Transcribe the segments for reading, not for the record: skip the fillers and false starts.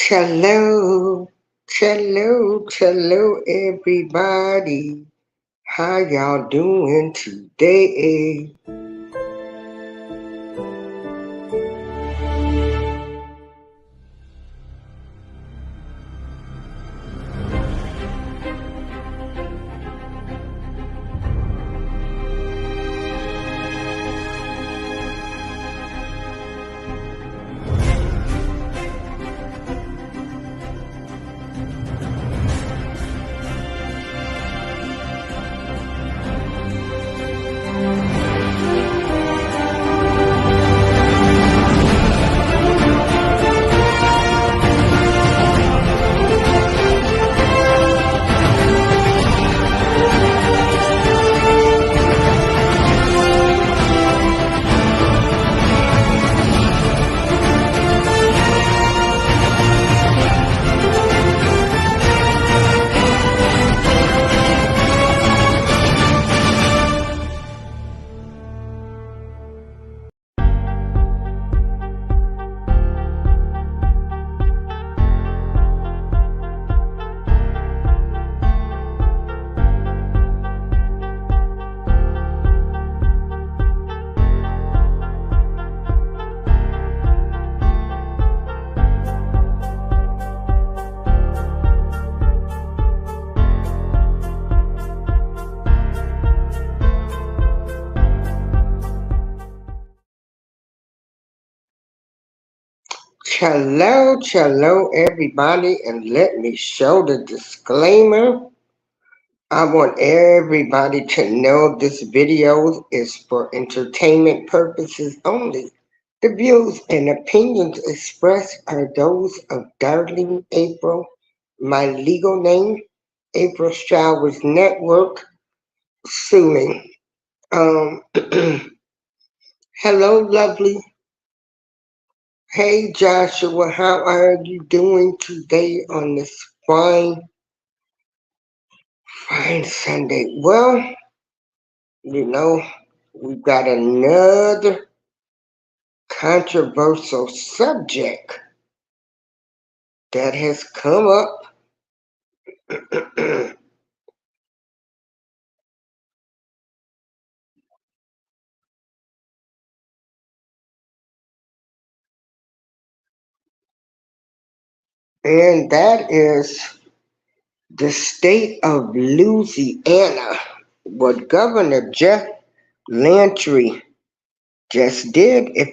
Hello, hello, everybody. How y'all doing today? Hello, everybody, and let me show the disclaimer. I want everybody to know this video is for entertainment purposes only. The views and opinions expressed are those of Darling April, my legal name, April Showers Network, suing. Hello, lovely. Hey, Joshua, how are you doing today on this fine Sunday? Well, we've got another controversial subject that has come up. And that is the state of Louisiana, what Governor Jeff Landry just did. If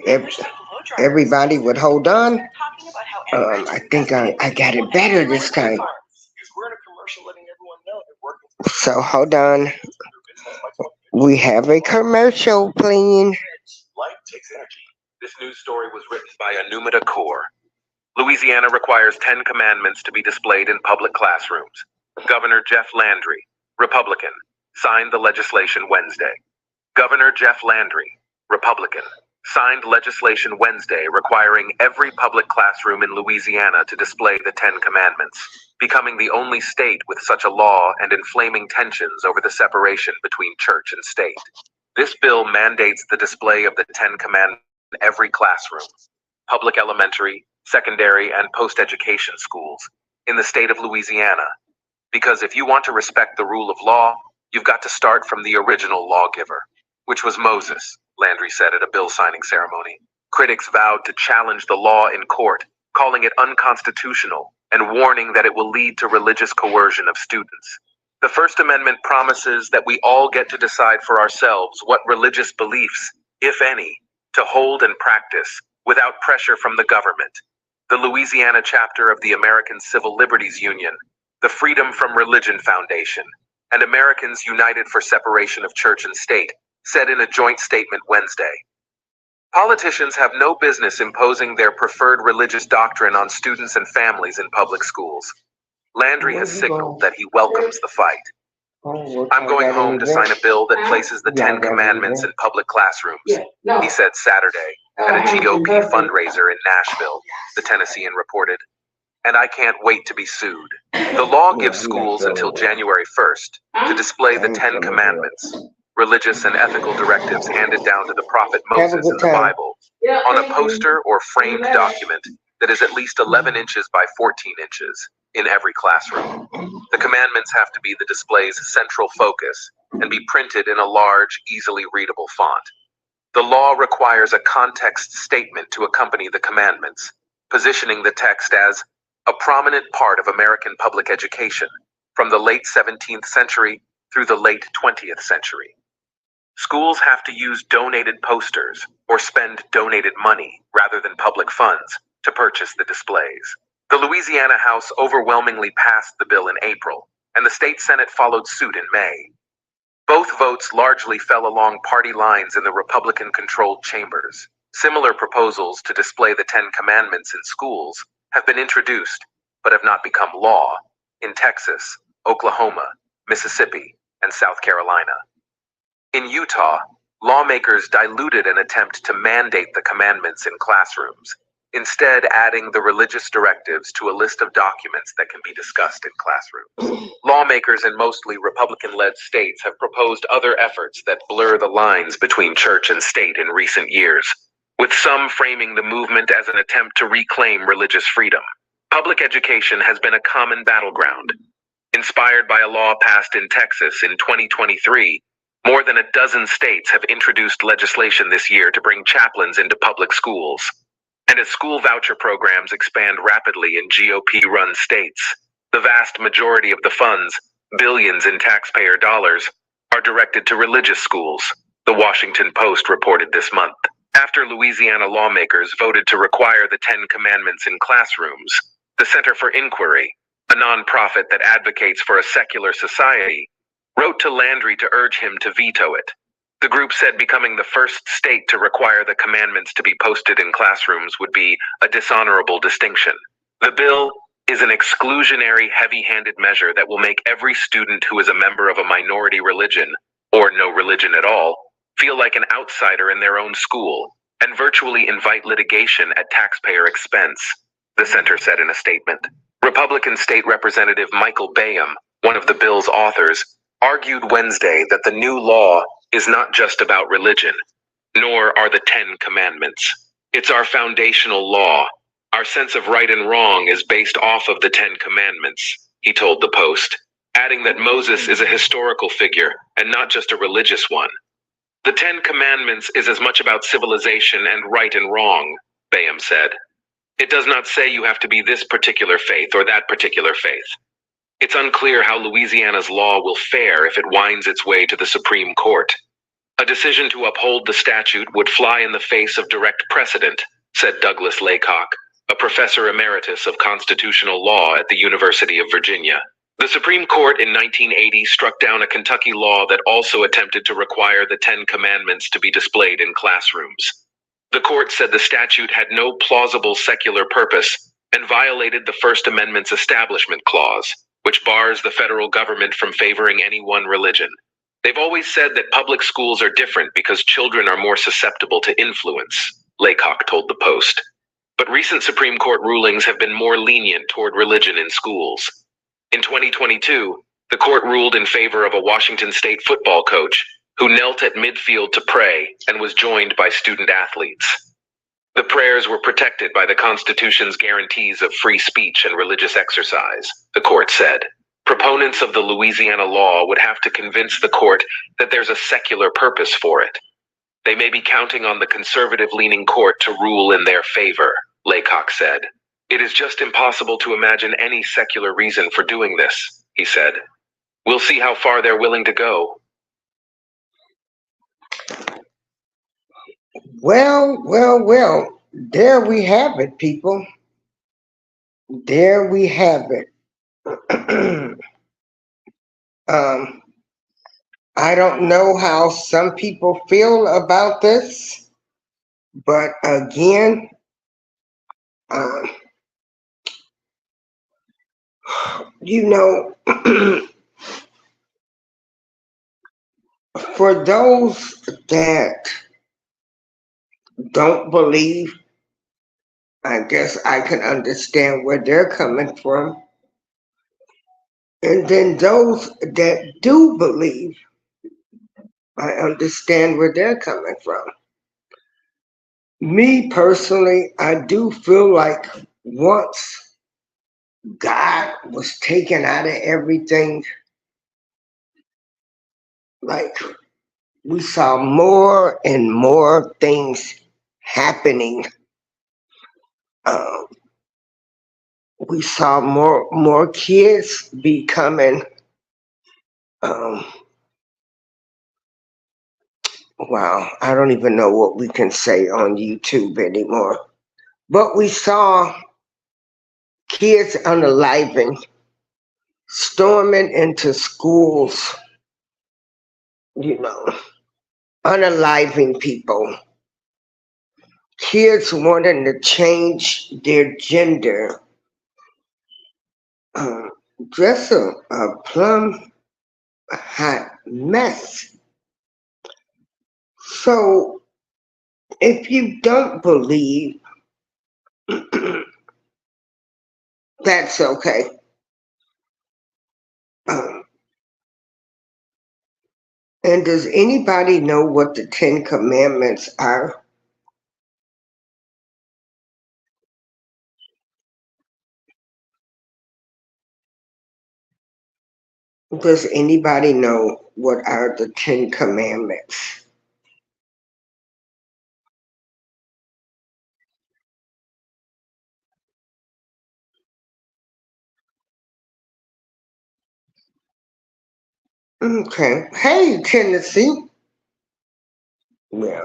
everybody would hold on, I think I got it better this time. So hold on. We have a commercial playing. Light takes energy. This news story was written by Anumita Kaur. Louisiana requires 10 commandments to be displayed in public classrooms. Governor Jeff Landry, Republican, signed the legislation Wednesday. Governor Jeff Landry, Republican, signed legislation Wednesday requiring every public classroom in Louisiana to display the 10 commandments, becoming the only state with such a law and inflaming tensions over the separation between church and state. This bill mandates the display of the 10 commandments in every classroom, public elementary, secondary, and post-education schools in the state of Louisiana. Because if you want to respect the rule of law, you've got to start from the original lawgiver, which was Moses, Landry said at a bill signing ceremony. Critics vowed to challenge the law in court, calling it unconstitutional and warning that it will lead to religious coercion of students. The First Amendment promises that we all get to decide for ourselves what religious beliefs, if any, to hold and practice without pressure from the government. The Louisiana chapter of the American Civil Liberties Union, the Freedom from Religion Foundation, and Americans United for Separation of Church and State said in a joint statement Wednesday. Politicians have no business imposing their preferred religious doctrine on students and families in public schools. Landry has signaled that he welcomes the fight. I'm going home to sign a bill that places the 10 commandments in public classrooms, he said Saturday at a GOP fundraiser in Nashville, the Tennessean reported. And I can't wait to be sued. The law gives schools until January 1st to display the 10 commandments, religious and ethical directives handed down to the prophet Moses in the Bible, on a poster or framed document that is at least 11 inches by 14 inches in every classroom. The commandments have to be the display's central focus and be printed in a large, easily readable font. The law requires a context statement to accompany the commandments, positioning the text as a prominent part of American public education from the late 17th century through the late 20th century. Schools have to use donated posters or spend donated money rather than public funds to purchase the displays. The Louisiana House overwhelmingly passed the bill in April, and the state Senate followed suit in May. Both votes largely fell along party lines in the Republican-controlled chambers. Similar proposals to display the Ten Commandments in schools have been introduced, but have not become law, in Texas, Oklahoma, Mississippi, and South Carolina. In Utah, lawmakers diluted an attempt to mandate the commandments in classrooms, instead adding the religious directives to a list of documents that can be discussed in classrooms. Lawmakers in mostly Republican-led states have proposed other efforts that blur the lines between church and state in recent years, with some framing the movement as an attempt to reclaim religious freedom. Public education has been a common battleground. Inspired by a law passed in Texas in 2023, more than a dozen states have introduced legislation this year to bring chaplains into public schools. And as school voucher programs expand rapidly in GOP-run states, the vast majority of the funds, billions in taxpayer dollars, are directed to religious schools, the Washington Post reported this month. After Louisiana lawmakers voted to require the Ten Commandments in classrooms, the Center for Inquiry, a nonprofit that advocates for a secular society, wrote to Landry to urge him to veto it. The group said becoming the first state to require the commandments to be posted in classrooms would be a dishonorable distinction. The bill is an exclusionary, heavy-handed measure that will make every student who is a member of a minority religion, or no religion at all, feel like an outsider in their own school, and virtually invite litigation at taxpayer expense, the center said in a statement. Republican State Representative Michael Bayham, one of the bill's authors, argued Wednesday that the new law is not just about religion, nor are the Ten Commandments. It's our foundational law. Our sense of right and wrong is based off of the Ten Commandments, he told the Post, adding that Moses is a historical figure and not just a religious one. The Ten Commandments is as much about civilization and right and wrong, Bayham said. It does not say you have to be this particular faith or that particular faith. It's unclear how Louisiana's law will fare if it winds its way to the Supreme Court. A decision to uphold the statute would fly in the face of direct precedent, said Douglas Laycock, a professor emeritus of constitutional law at the University of Virginia. The Supreme Court in 1980 struck down a Kentucky law that also attempted to require the Ten Commandments to be displayed in classrooms. The court said the statute had no plausible secular purpose and violated the First Amendment's Establishment Clause, which bars the federal government from favoring any one religion. They've always said that public schools are different because children are more susceptible to influence, Laycock told the Post. But recent Supreme Court rulings have been more lenient toward religion in schools. In 2022, the court ruled in favor of a Washington State football coach who knelt at midfield to pray and was joined by student athletes. The prayers were protected by the Constitution's guarantees of free speech and religious exercise, the court said. Proponents of the Louisiana law would have to convince the court that there's a secular purpose for it. They may be counting on the conservative-leaning court to rule in their favor, Laycock said. It is just impossible to imagine any secular reason for doing this, he said. We'll see how far they're willing to go. Well, there we have it, people. There we have it. I don't know how some people feel about this, but again, you know, for those that don't believe, I guess I can understand where they're coming from. And then those that do believe, I understand where they're coming from. Me personally, I do feel like once God was taken out of everything, like we saw more and more things happening. We saw more kids becoming, wow, I don't even know what we can say on YouTube anymore. But we saw kids unaliving, storming into schools, unaliving people. Kids wanting to change their gender. Just a plumb hot mess. So if you don't believe, that's okay. And does anybody know what the 10 Commandments are? Does anybody know what are the 10 Commandments? Okay. Hey, Tennessee. Yeah.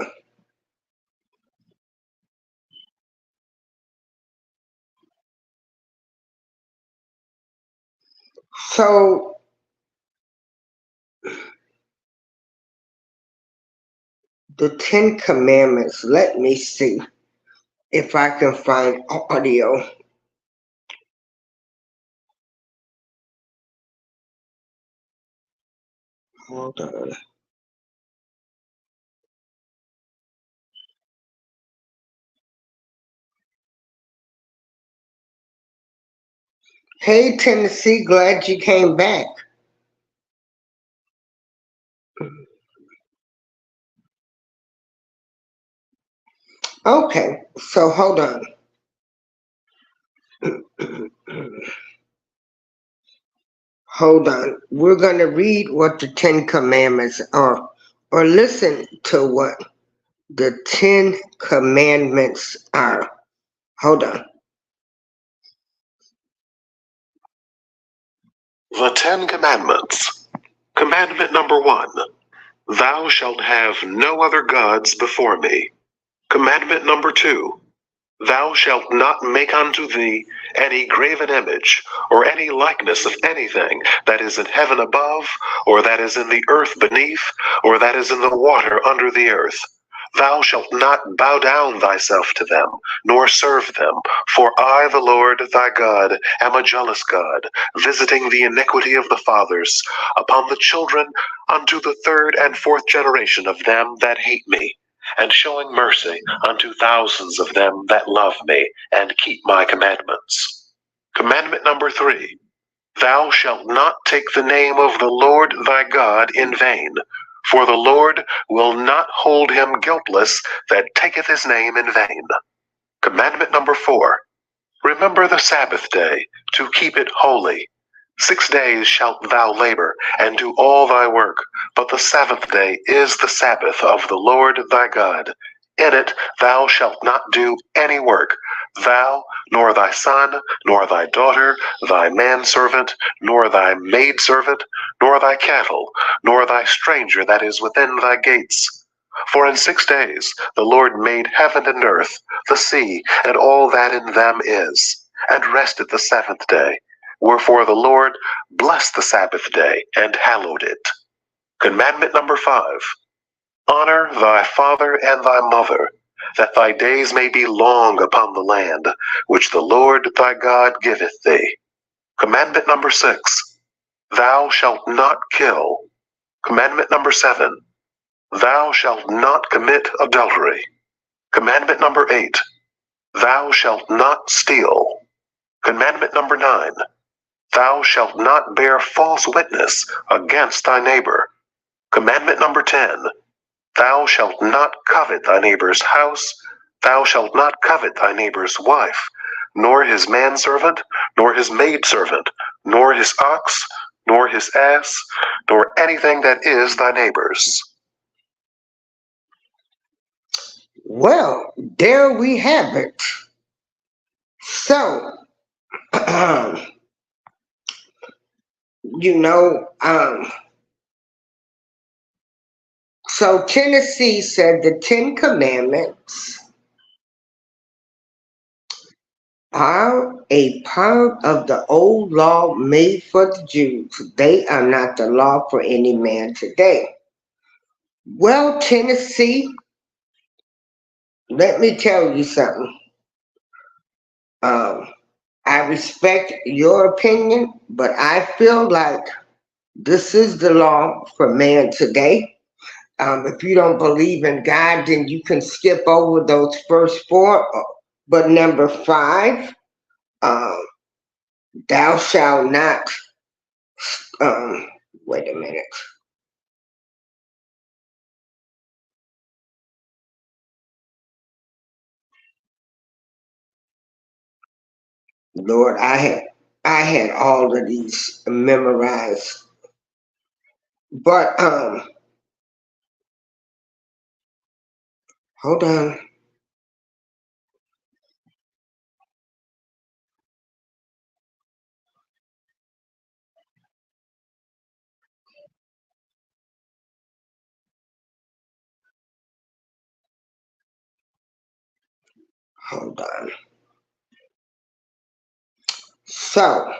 So the 10 Commandments, let me see if I can find audio. Hold on. Hey, Tennessee, glad you came back. Okay, so hold on. Hold on. We're going to read what the 10 Commandments are, or listen to what the 10 Commandments are. Hold on. The 10 Commandments. Commandment number 1. Thou shalt have no other gods before me. Commandment number 2. Thou shalt not make unto thee any graven image, or any likeness of anything that is in heaven above, or that is in the earth beneath, or that is in the water under the earth. Thou shalt not bow down thyself to them, nor serve them. For I, the Lord thy God, am a jealous God, visiting the iniquity of the fathers upon the children unto the third and fourth generation of them that hate me, and showing mercy unto thousands of them that love me, and keep my commandments. Commandment number 3. Thou shalt not take the name of the Lord thy God in vain, for the Lord will not hold him guiltless that taketh his name in vain. Commandment number 4. Remember the Sabbath day, to keep it holy. 6 days shalt thou labor, and do all thy work, but the seventh day is the Sabbath of the Lord thy God. In it thou shalt not do any work, thou, nor thy son, nor thy daughter, thy manservant, nor thy maidservant, nor thy cattle, nor thy stranger that is within thy gates. For in 6 days the Lord made heaven and earth, the sea, and all that in them is, and rested the seventh day. Wherefore the Lord blessed the Sabbath day and hallowed it. Commandment number 5. Honor thy father and thy mother, that thy days may be long upon the land, which the Lord thy God giveth thee. Commandment number 6. Thou shalt not kill. Commandment number 7. Thou shalt not commit adultery. Commandment number 8. Thou shalt not steal. Commandment number 9. Thou shalt not bear false witness against thy neighbor. Commandment number 10. Thou shalt not covet thy neighbor's house. Thou shalt not covet thy neighbor's wife. nor his manservant, nor his maidservant, nor his ox, nor his ass, nor anything that is thy neighbor's. Well, there we have it. So, you know, so Tennessee said the 10 Commandments are a part of the old law made for the Jews. They are not the law for any man today. Well, Tennessee, let me tell you something. I respect your opinion, but I feel like this is the law for man today. If you don't believe in God, then you can skip over those first 4. But number 5, thou shalt not, wait a minute. Lord, I had all of these memorized. But hold on. Hold on. So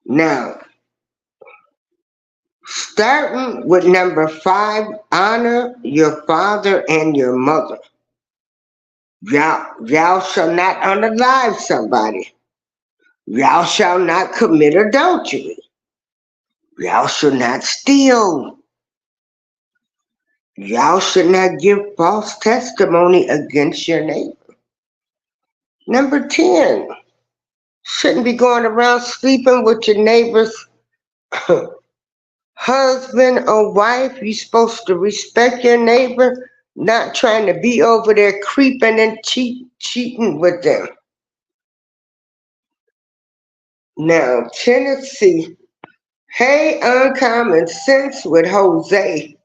now, starting with number 5, honor your father and your mother. Thou shall not unalive somebody. Thou shalt not commit adultery. Thou shalt not steal. Thou shalt not give false testimony against your neighbor. Number 10, shouldn't be going around sleeping with your neighbor's husband or wife. You're supposed to respect your neighbor, not trying to be over there creeping and cheating with them. Now, Tennessee, hey, uncommon sense with Jose,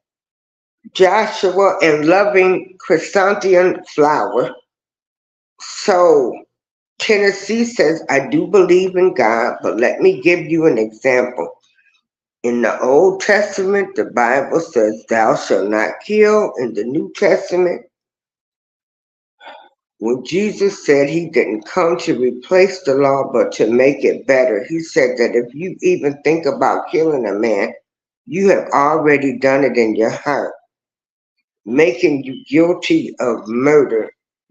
Joshua, and loving chrysanthemum flower. So, Tennessee says, I do believe in God, but let me give you an example. In the Old Testament, the Bible says, thou shalt not kill. In the New Testament, when Jesus said he didn't come to replace the law, but to make it better, he said that if you even think about killing a man, you have already done it in your heart, making you guilty of murder.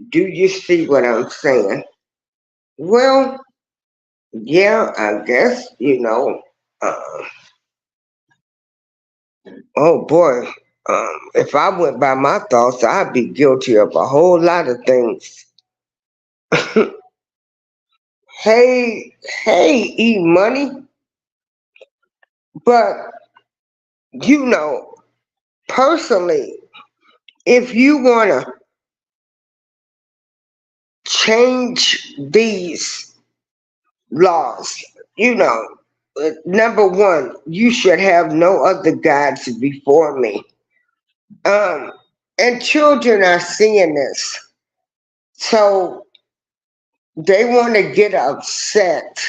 Do you see what I'm saying? Well, yeah, I guess, oh boy, if I went by my thoughts, I'd be guilty of a whole lot of things. Hey, E-Money, but personally, if you want to change these laws, number 1, you should have no other gods before me. And children are seeing this, so they want to get upset.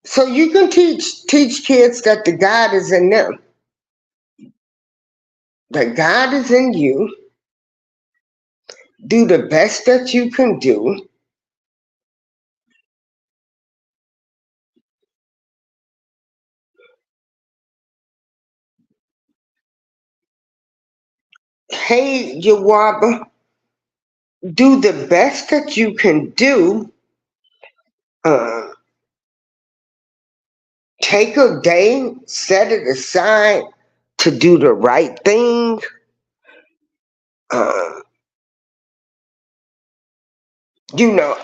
So you can teach kids that the God is in them. That God is in you. Do the best that you can do. Hey, Yawaba, do the best that you can do. Take a day, set it aside to do the right thing.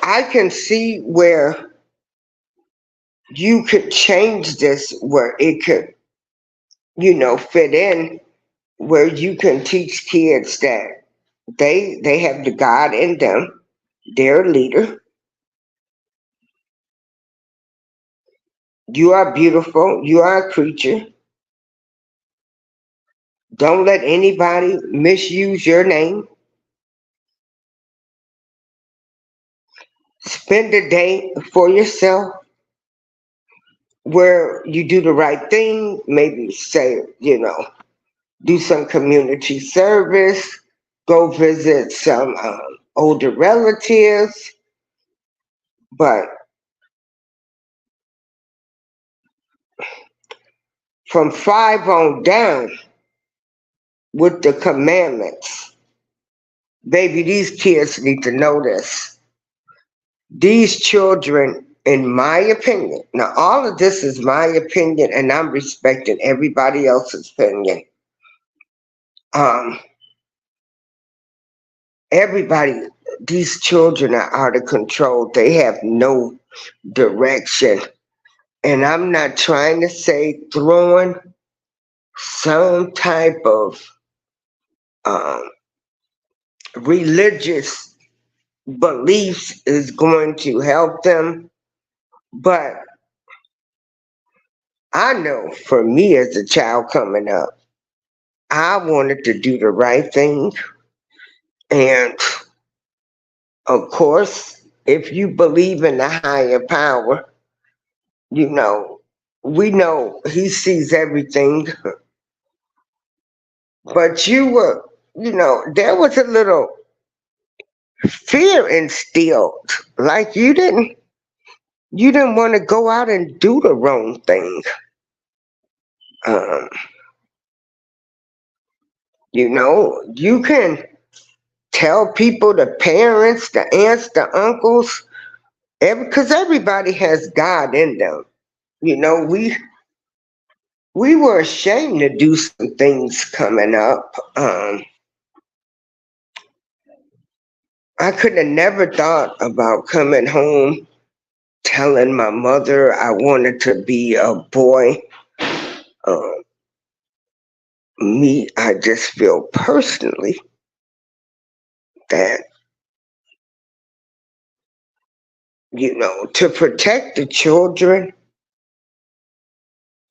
I can see where you could change this, where it could fit in, where you can teach kids that they have the God in them. They're a leader. You are beautiful. You are a creature. Don't let anybody misuse your name. Spend a day for yourself where you do the right thing. Maybe say, do some community service, go visit some older relatives. But from 5 on down with the commandments, baby, these kids need to know this. These children, in my opinion, now all of this is my opinion and I'm respecting everybody else's opinion. Everybody, these children are out of control. They have no direction. And I'm not trying to say throwing some type of religious beliefs is going to help them. But I know for me as a child coming up, I wanted to do the right thing. And of course, if you believe in the higher power, we know he sees everything. But there was a little fear instilled. Like you didn't want to go out and do the wrong thing. Um, you can tell people, the parents, the aunts, the uncles, because everybody has God in them. We were ashamed to do some things coming up. I could have never thought about coming home telling my mother I wanted to be a boy. I just feel personally that, to protect the children,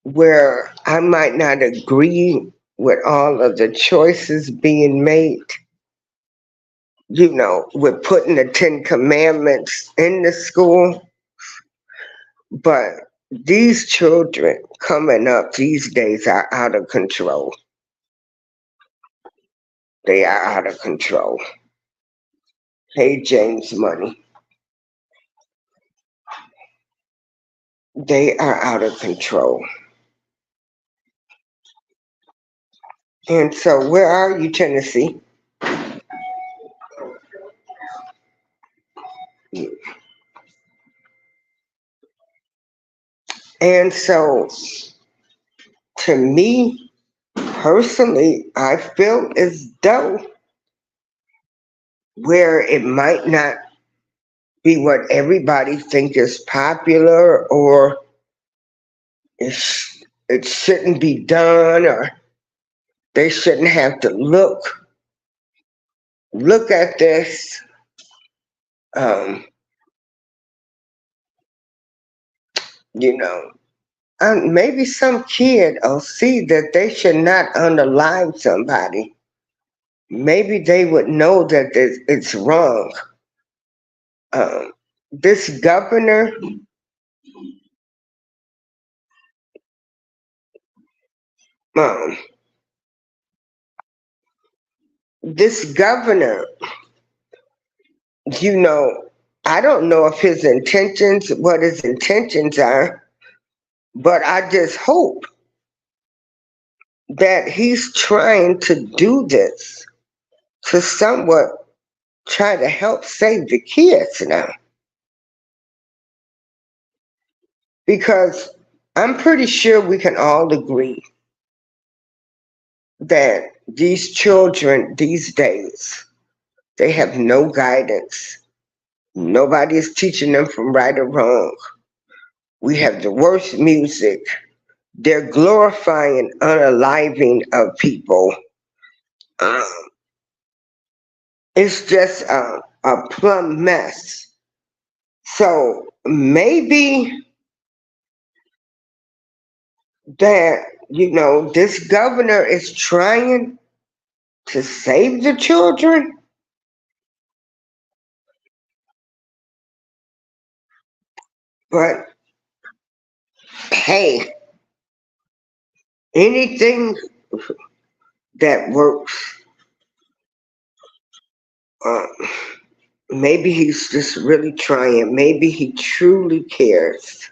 where I might not agree with all of the choices being made, with putting the 10 Commandments in the school. But these children coming up these days are out of control. They are out of control. Hey, James Money. They are out of control. And so, where are you, Tennessee? And so, to me, personally, I feel as though where it might not be what everybody think is popular, or it shouldn't be done, or they shouldn't have to look at this. Maybe some kid will see that they should not unalive somebody. Maybe they would know that it's wrong. This governor, I don't know if what his intentions are, but I just hope that he's trying to do this to somewhat try to help save the kids now. Because I'm pretty sure we can all agree that these children these days, they have no guidance. Nobody is teaching them from right or wrong. We have the worst music, They're glorifying unaliving of people. It's just a plumb mess. So maybe that, this governor is trying to save the children. But hey, anything that works. Maybe he's just really trying. Maybe he truly cares.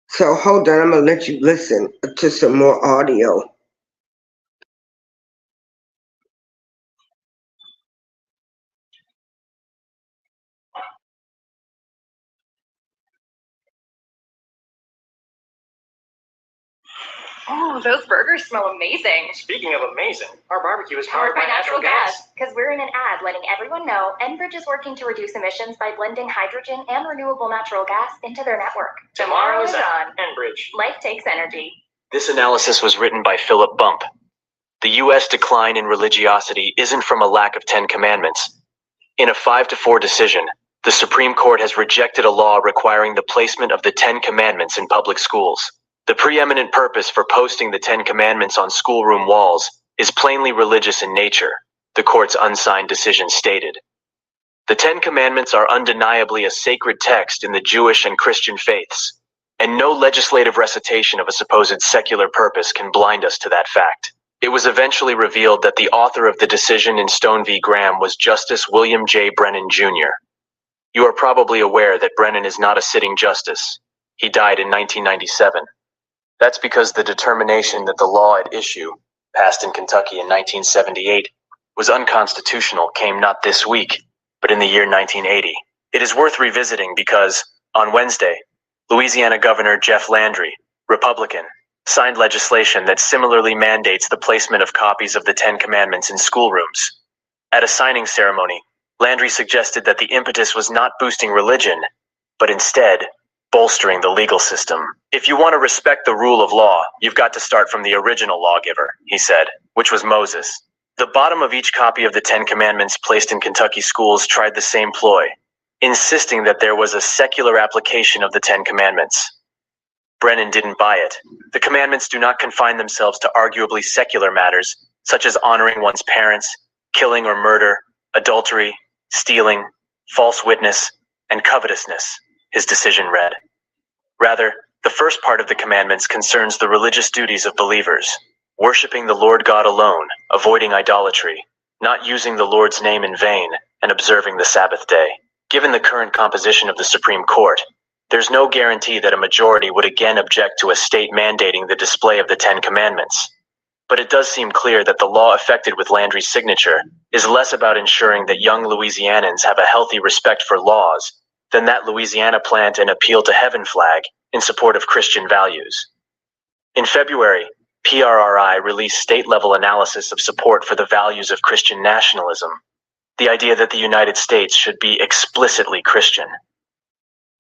So hold on, I'm gonna let you listen to some more audio. Oh, those burgers smell amazing. Speaking of amazing, our barbecue is Powered by natural gas. Because we're in an ad letting everyone know Enbridge is working to reduce emissions by blending hydrogen and renewable natural gas into their network. Tomorrow is on Enbridge. Life takes energy. This analysis was written by Philip Bump. The U.S. decline in religiosity isn't from a lack of 10 commandments. In a 5-4 decision, the Supreme Court has rejected a law requiring the placement of the 10 commandments in public schools. The preeminent purpose for posting the 10 commandments on schoolroom walls is plainly religious in nature, the court's unsigned decision stated. The 10 commandments are undeniably a sacred text in the Jewish and Christian faiths, and no legislative recitation of a supposed secular purpose can blind us to that fact. It was eventually revealed that the author of the decision in Stone v. Graham was Justice William J. Brennan, Jr. You are probably aware that Brennan is not a sitting justice. He died in 1997. That's because the determination that the law at issue, passed in Kentucky in 1978, was unconstitutional came not this week, but in the year 1980. It is worth revisiting because, on Wednesday, Louisiana Governor Jeff Landry, Republican, signed legislation that similarly mandates the placement of copies of the 10 Commandments in schoolrooms. At a signing ceremony, Landry suggested that the impetus was not boosting religion, but instead, bolstering the legal system. If you want to respect the rule of law, you've got to start from the original lawgiver, he said, which was Moses. The bottom of each copy of the 10 Commandments placed in Kentucky schools tried the same ploy, insisting that there was a secular application of the 10 Commandments. Brennan didn't buy it. The commandments do not confine themselves to arguably secular matters, such as honoring one's parents, killing or murder, adultery, stealing, false witness, and covetousness, his decision read. Rather, the first part of the commandments concerns the religious duties of believers, worshiping the Lord God alone, avoiding idolatry, not using the Lord's name in vain, and observing the Sabbath day. Given the current composition of the Supreme Court, there's no guarantee that a majority would again object to a state mandating the display of the 10 Commandments. But it does seem clear that the law affected with Landry's signature is less about ensuring that young Louisianans have a healthy respect for laws than that Louisiana plant an appeal to heaven flag in support of Christian values. In February, PRRI released state-level analysis of support for the values of Christian nationalism, the idea that the United States should be explicitly Christian.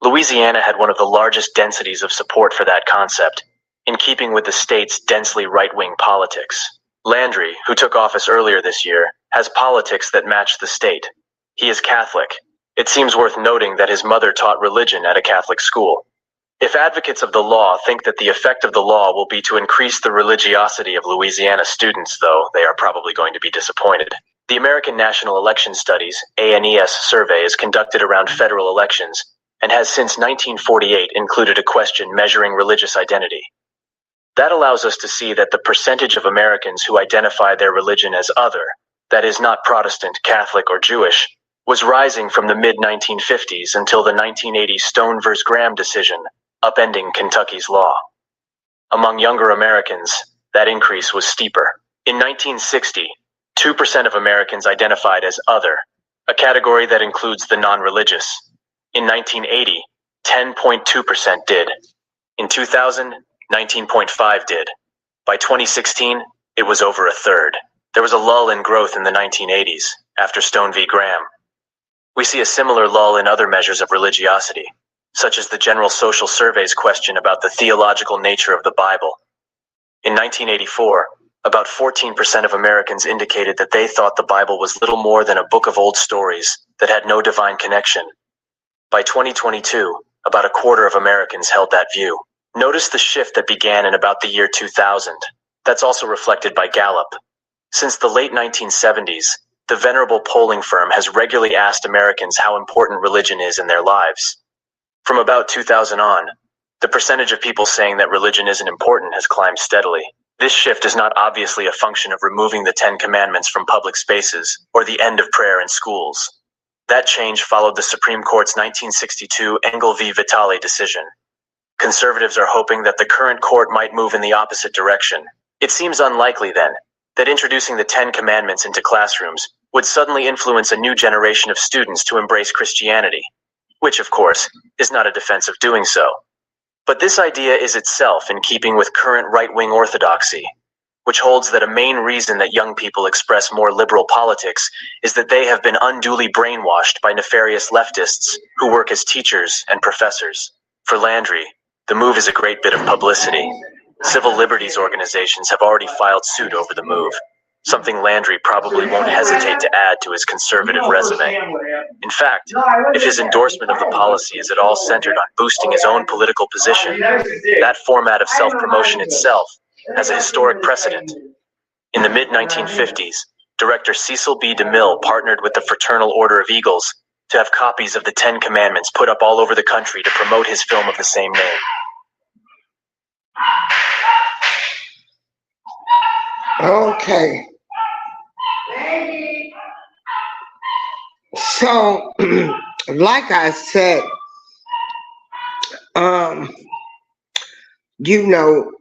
Louisiana had one of the largest densities of support for that concept, in keeping with the state's densely right-wing politics. Landry, who took office earlier this year, has politics that match the state. He is Catholic. It seems worth noting that his mother taught religion at a Catholic school. If advocates of the law think that the effect of the law will be to increase the religiosity of Louisiana students, though, they are probably going to be disappointed. The American National Election Studies, ANES survey is conducted around federal elections and has since 1948 included a question measuring religious identity. That allows us to see that the percentage of Americans who identify their religion as other, that is not Protestant, Catholic, or Jewish, was rising from the mid-1950s until the 1980 Stone v. Graham decision, upending Kentucky's law. Among younger Americans, that increase was steeper. In 1960, 2% of Americans identified as other, a category that includes the non-religious. In 1980, 10.2% did. In 2000, 19.5% did. By 2016, it was over a third. There was a lull in growth in the 1980s, after Stone v. Graham. We see a similar lull in other measures of religiosity, such as the General Social Survey's question about the theological nature of the Bible, In 1984, about 14% of Americans indicated that they thought the Bible was little more than a book of old stories that had no divine connection. By 2022, about a quarter of Americans held that view. Notice the shift that began in about the year 2000. That's also reflected by Gallup. Since the late 1970s, the venerable polling firm has regularly asked Americans how important religion is in their lives. From about 2000 on, the percentage of people saying that religion isn't important has climbed steadily. This shift is not obviously a function of removing the 10 Commandments from public spaces or the end of prayer in schools. That change followed the Supreme Court's 1962 Engel v. Vitale decision. Conservatives are hoping that the current court might move in the opposite direction. It seems unlikely, then, that introducing the 10 Commandments into classrooms would suddenly influence a new generation of students to embrace Christianity, which, of course, is not a defense of doing so. But this idea is itself in keeping with current right-wing orthodoxy, which holds that a main reason that young people express more liberal politics is that they have been unduly brainwashed by nefarious leftists who work as teachers and professors. For Landry, the move is a great bit of publicity. Civil liberties organizations have already filed suit over the move, something Landry probably won't hesitate to add to his conservative resume. In fact, if his endorsement of the policy is at all centered on boosting his own political position, that format of self-promotion itself has a historic precedent. In the mid-1950s, director Cecil B. DeMille partnered with the Fraternal Order of Eagles to have copies of the 10 Commandments put up all over the country to promote his film of the same name. Okay. So, like I said, you know,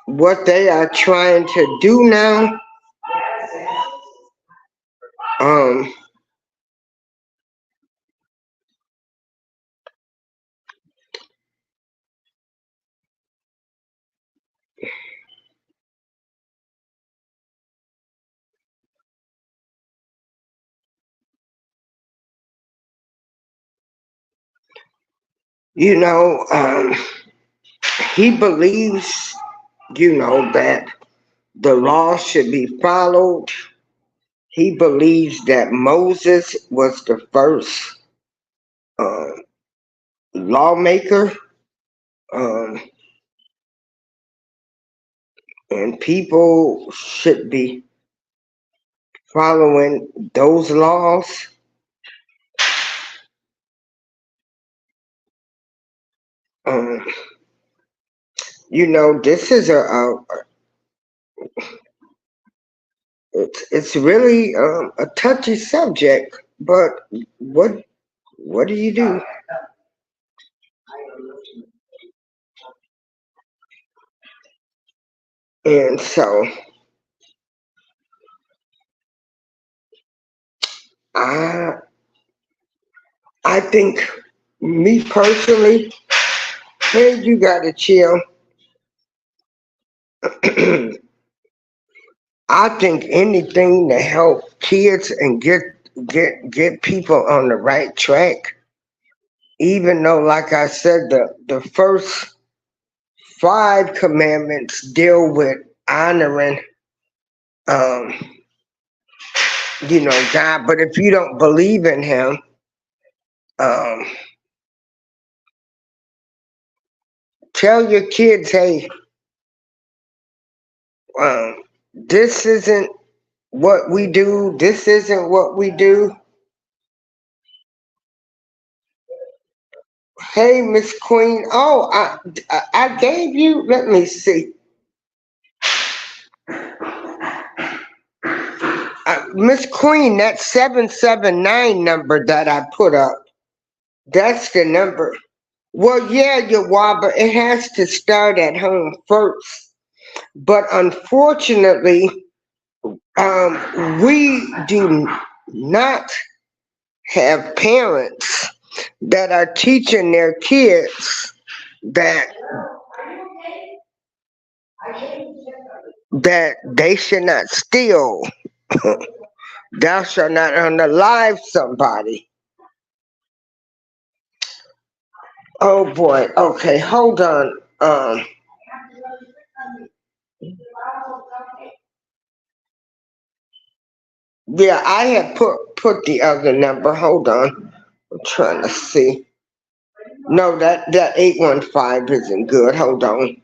what they are trying to do now, you know, he believes, you know, that the law should be followed. He believes that Moses was the first lawmaker, and people should be following those laws. You know, this is it's really a touchy subject, but what do you do? And so I think, me personally, hey, you gotta chill. I think anything to help kids and get people on the right track, even though, like I said, the first 5 commandments deal with honoring you know, God. But if you don't believe in him, tell your kids, hey, this isn't what we do, this isn't what we do. Hey, Miss Queen. Oh, I gave you, let me see. Miss Queen, that 779 number that I put up, that's the number. Well, yeah, Yawaba, it has to start at home first. But unfortunately, we do not have parents that are teaching their kids that they should not steal. Thou shalt not unalive somebody. Oh boy. Okay, hold on. Yeah, I had put the other number. Hold on. I'm trying to see. No, that 815 isn't good. Hold on.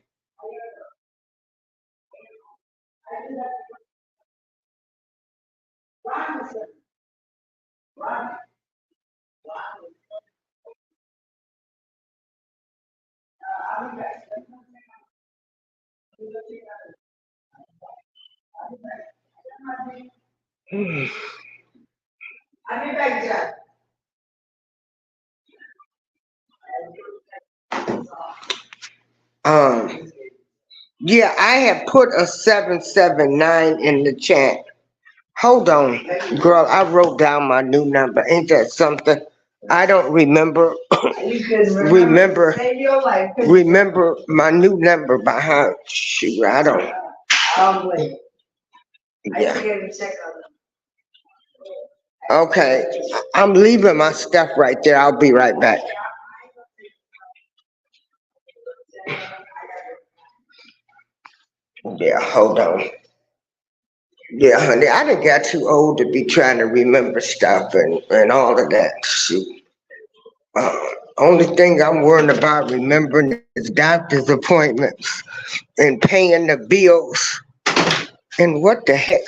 Um, yeah, I have put a 779 in the chat. Hold on, girl. I wrote down my new number. Ain't that something? I don't remember remember my new number by heart. Shoot, I don't. Yeah. Okay, I'm leaving my stuff right there. I'll be right back. Yeah, hold on. Yeah, honey, I done got too old to be trying to remember stuff and all of that. Shoot. Only thing I'm worrying about remembering is doctor's appointments and paying the bills. And what the heck?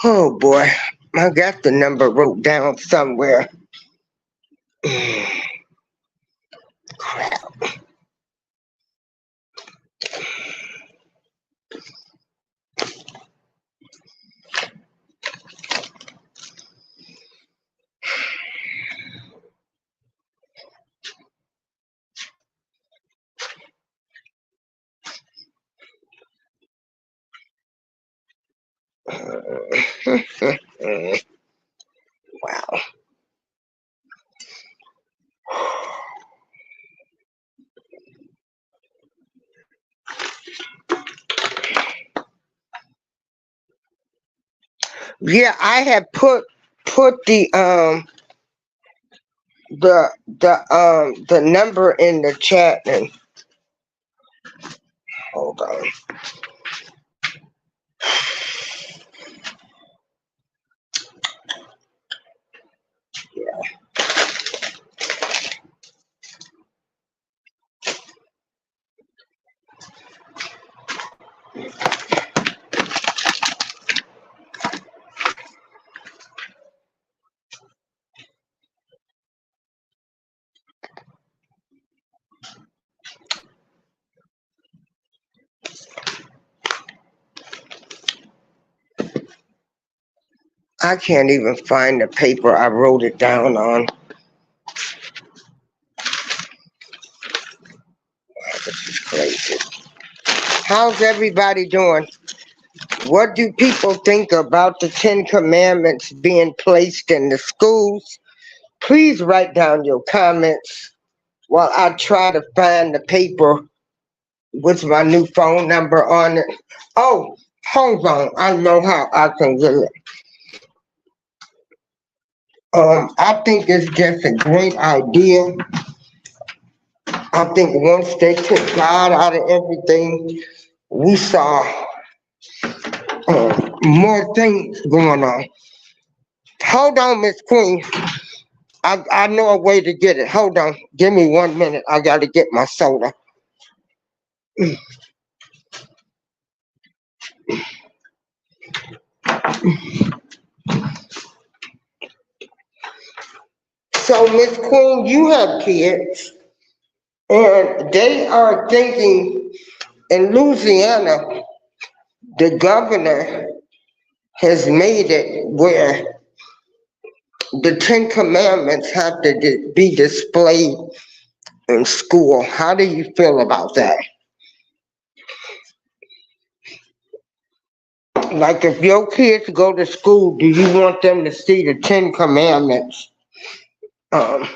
Oh boy, I got the number wrote down somewhere. Crap. Wow. Yeah, I had put the number in the chat and hold on. I can't even find the paper I wrote it down on. This is crazy. How's everybody doing? What do people think about the 10 Commandments being placed in the schools? Please write down your comments while I try to find the paper with my new phone number on it. Oh, hold on. I know how I can get it. I think it's just a great idea. I think once they took God out of everything, we saw more things going on. Hold on, Miss Queen. I know a way to get it. Hold on. Give me 1 minute. I got to get my soda. So, Miss Queen, you have kids, and they are thinking in Louisiana, the governor has made it where the 10 Commandments have to be displayed in school. How do you feel about that? Like if your kids go to school, do you want them to see the 10 Commandments? Um,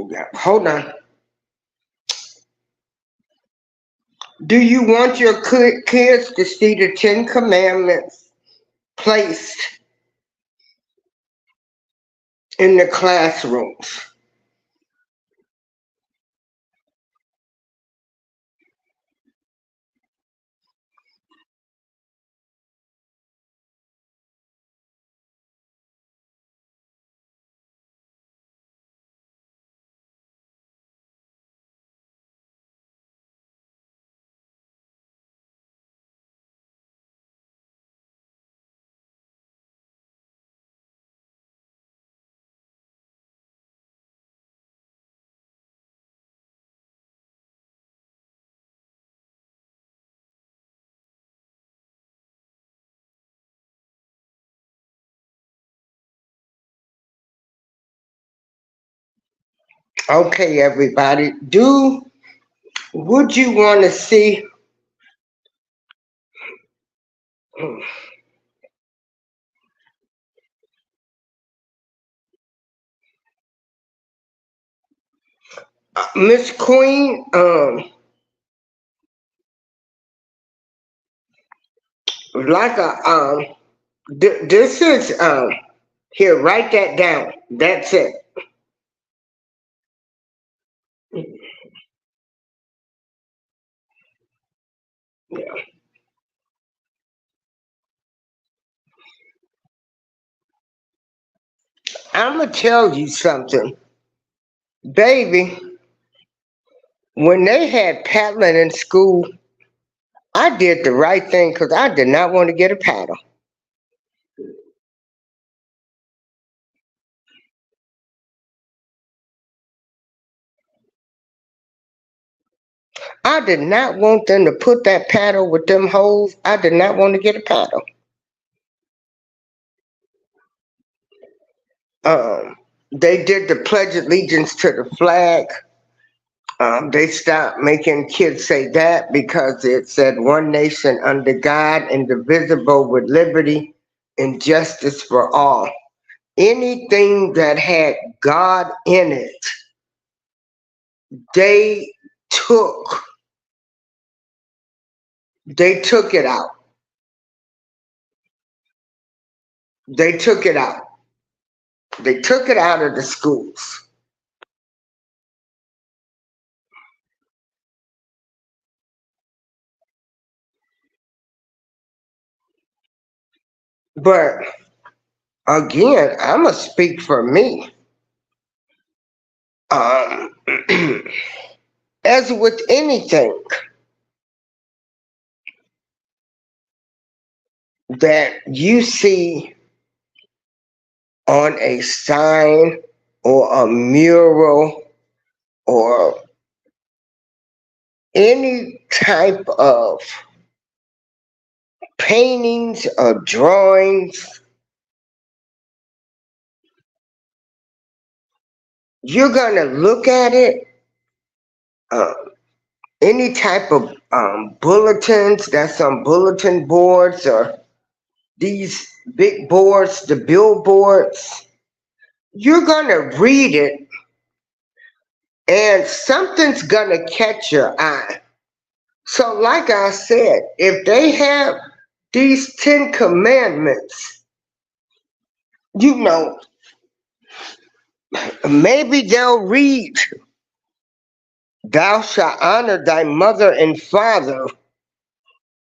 yeah, hold on. Do you want your kids to see the 10 Commandments placed in the classrooms? Okay, everybody. Would you want to see Miss Queen? Like a this is here. Write that down. That's it. Yeah. I'm gonna tell you something, baby. When they had paddling in school, I did the right thing because I did not want to get a paddle. I did not want them to put that paddle with them holes. I did not want to get a paddle. They did the Pledge of Allegiance to the flag. They stopped making kids say that because it said one nation under God, indivisible with liberty and justice for all. Anything that had God in it, they took it out. They took it out. They took it out of the schools. But again, I'm going to speak for me. As with anything that you see on a sign or a mural or any type of paintings or drawings, you're going to look at it, any type of bulletins that's on bulletin boards or these big boards, the billboards, you're going to read it and something's going to catch your eye. So like I said, if they have these 10 commandments, you know, maybe they'll read, thou shalt honor thy mother and father,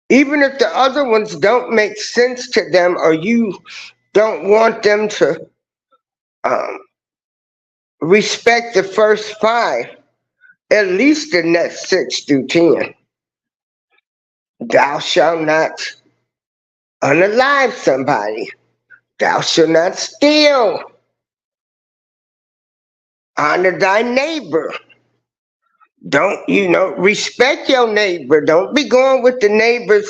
even if the other ones don't make sense to them or you don't want them to respect the first 5, at least the next 6 through 10. Thou shalt not unalive somebody. Thou shalt not steal. Honor thy neighbor. Don't, respect your neighbor. Don't be going with the neighbor's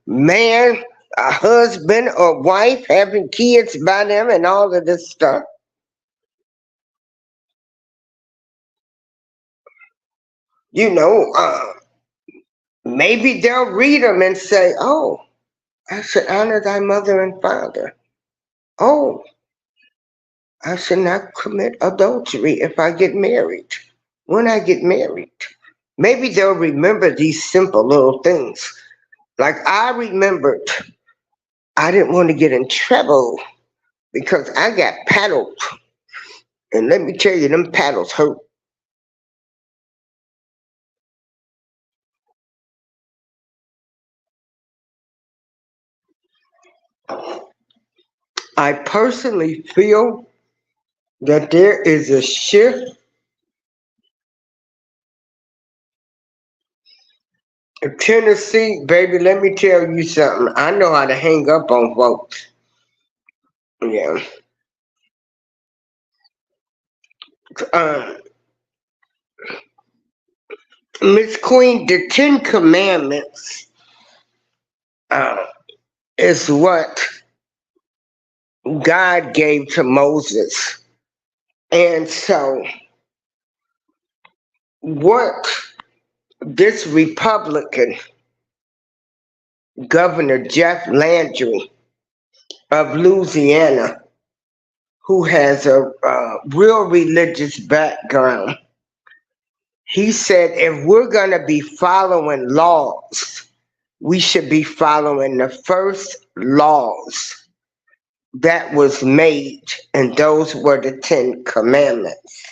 man, a husband or wife, having kids by them and all of this stuff. Maybe they'll read them and say, oh, I should honor thy mother and father. Oh, I should not commit adultery if I get married. When I get married, maybe they'll remember these simple little things. Like I remembered, I didn't want to get in trouble because I got paddled. And let me tell you, them paddles hurt. I personally feel that there is a shift. In Tennessee, baby, let me tell you something. I know how to hang up on folks. Yeah. Miss Queen, the Ten Commandments is what God gave to Moses. And so, what this Republican Governor Jeff Landry of Louisiana, who has a real religious background, he said if we're going to be following laws, we should be following the first laws that was made, and those were the Ten Commandments.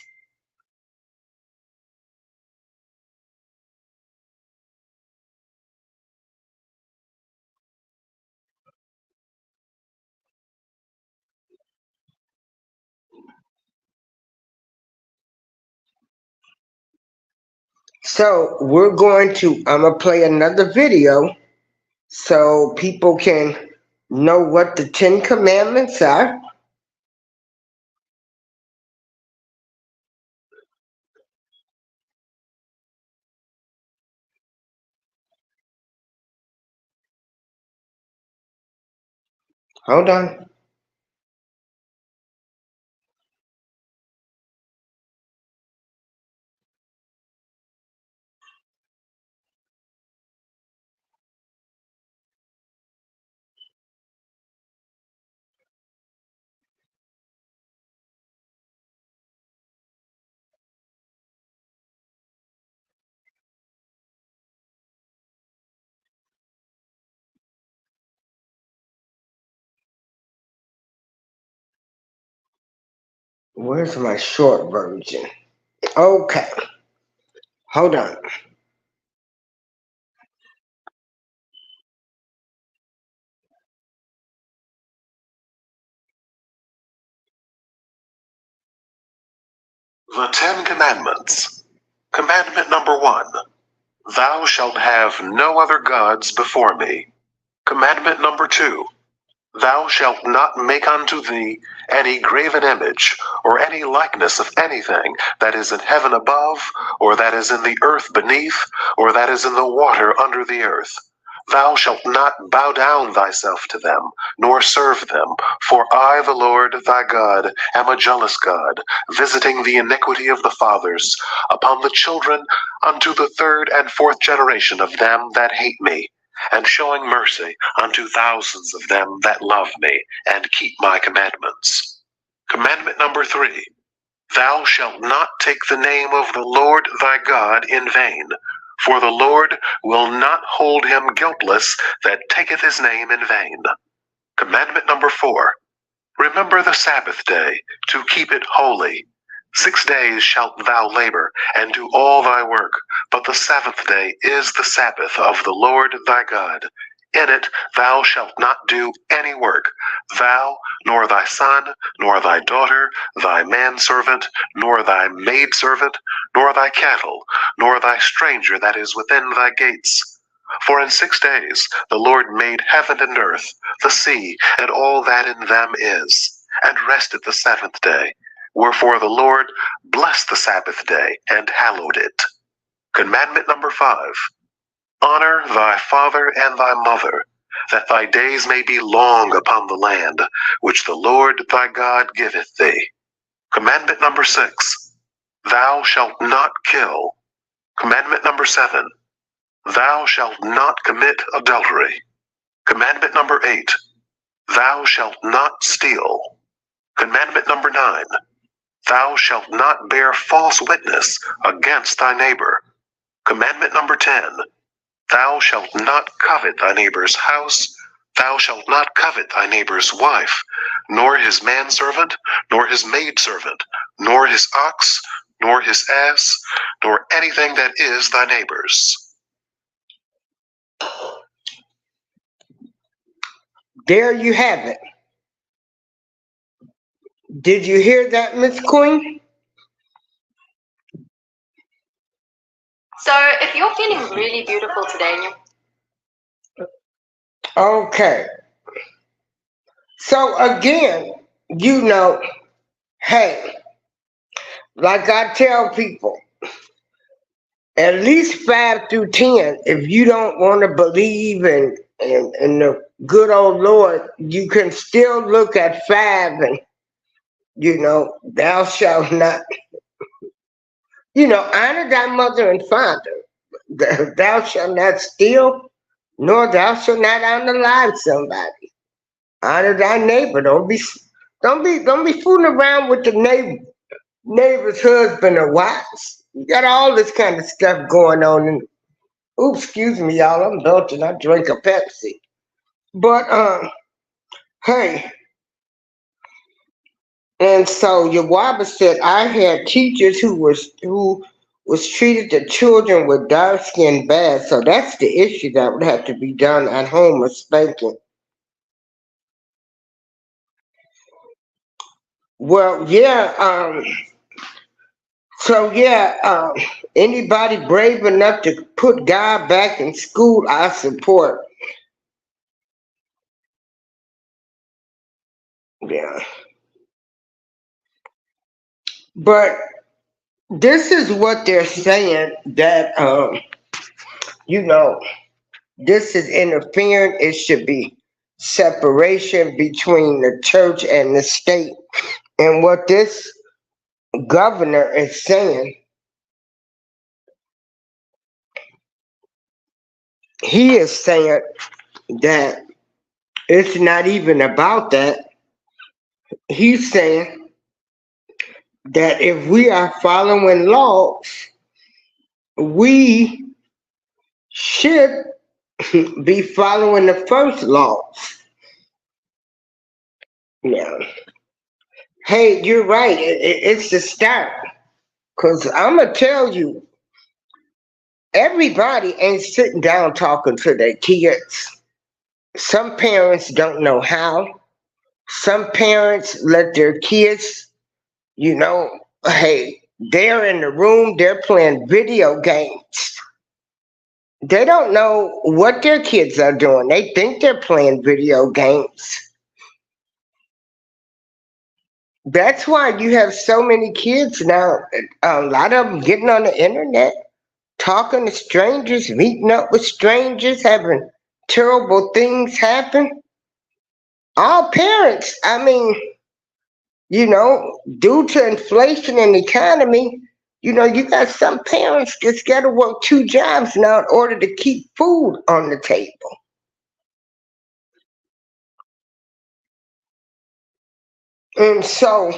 So I'm going to play another video so people can know what the Ten Commandments are. Hold on. Where's my short version? Okay. Hold on. The Ten Commandments. Commandment number 1. Thou shalt have no other gods before me. Commandment number 2. Thou shalt not make unto thee any graven image, or any likeness of anything that is in heaven above, or that is in the earth beneath, or that is in the water under the earth. Thou shalt not bow down thyself to them, nor serve them, for I, the Lord thy God, am a jealous God, visiting the iniquity of the fathers upon the children unto the third and fourth generation of them that hate me, and showing mercy unto thousands of them that love me, and keep my commandments. Commandment number 3. Thou shalt not take the name of the Lord thy God in vain, for the Lord will not hold him guiltless that taketh his name in vain. Commandment number 4. Remember the Sabbath day, to keep it holy. 6 days shalt thou labor, and do all thy work, but the seventh day is the Sabbath of the Lord thy God. In it thou shalt not do any work, thou, nor thy son, nor thy daughter, thy manservant, nor thy maidservant, nor thy cattle, nor thy stranger that is within thy gates. For in 6 days the Lord made heaven and earth, the sea, and all that in them is, and rested the seventh day. Wherefore the Lord blessed the Sabbath day, and hallowed it. Commandment number 5. Honor thy father and thy mother, that thy days may be long upon the land, which the Lord thy God giveth thee. Commandment number 6. Thou shalt not kill. Commandment number 7. Thou shalt not commit adultery. Commandment number 8. Thou shalt not steal. Commandment number 9. Thou shalt not bear false witness against thy neighbor. Commandment number 10. Thou shalt not covet thy neighbor's house. Thou shalt not covet thy neighbor's wife, nor his manservant, nor his maidservant, nor his ox, nor his ass, nor anything that is thy neighbor's. There you have it. Did you hear that, Miss Queen? So if you're feeling really beautiful today and you're Okay. So again, hey, like I tell people, at least 5 through 10, if you don't want to believe in the good old Lord, you can still look at 5 and, thou shalt not, honor thy mother and father. Thou shalt not steal, nor thou shalt not unalive somebody. Honor thy neighbor. Don't be fooling around with the neighbor's husband or wives. You got all this kind of stuff going on. And oops, excuse me, y'all. I'm belching. I drink a Pepsi. But hey. And so Yawaba said, I had teachers who was treated the children with dark skin bad. So that's the issue that would have to be done at home, a spanking. Well, yeah. Anybody brave enough to put God back in school, I support. Yeah. But this is what they're saying, that, this is interfering. It should be separation between the church and the state. And what this governor is saying, he is saying that it's not even about that. He's saying that if we are following laws, we should be following the first laws. Yeah. Hey, you're right. It's the start. Because I'm going to tell you, everybody ain't sitting down talking to their kids. Some parents don't know how. Some parents let their kids, hey, they're in the room, they're playing video games. They don't know what their kids are doing. They think they're playing video games. That's why you have so many kids now, a lot of them getting on the internet, talking to strangers, meeting up with strangers, having terrible things happen. All parents, due to inflation and economy, you got some parents that's got to work 2 jobs now in order to keep food on the table. And so,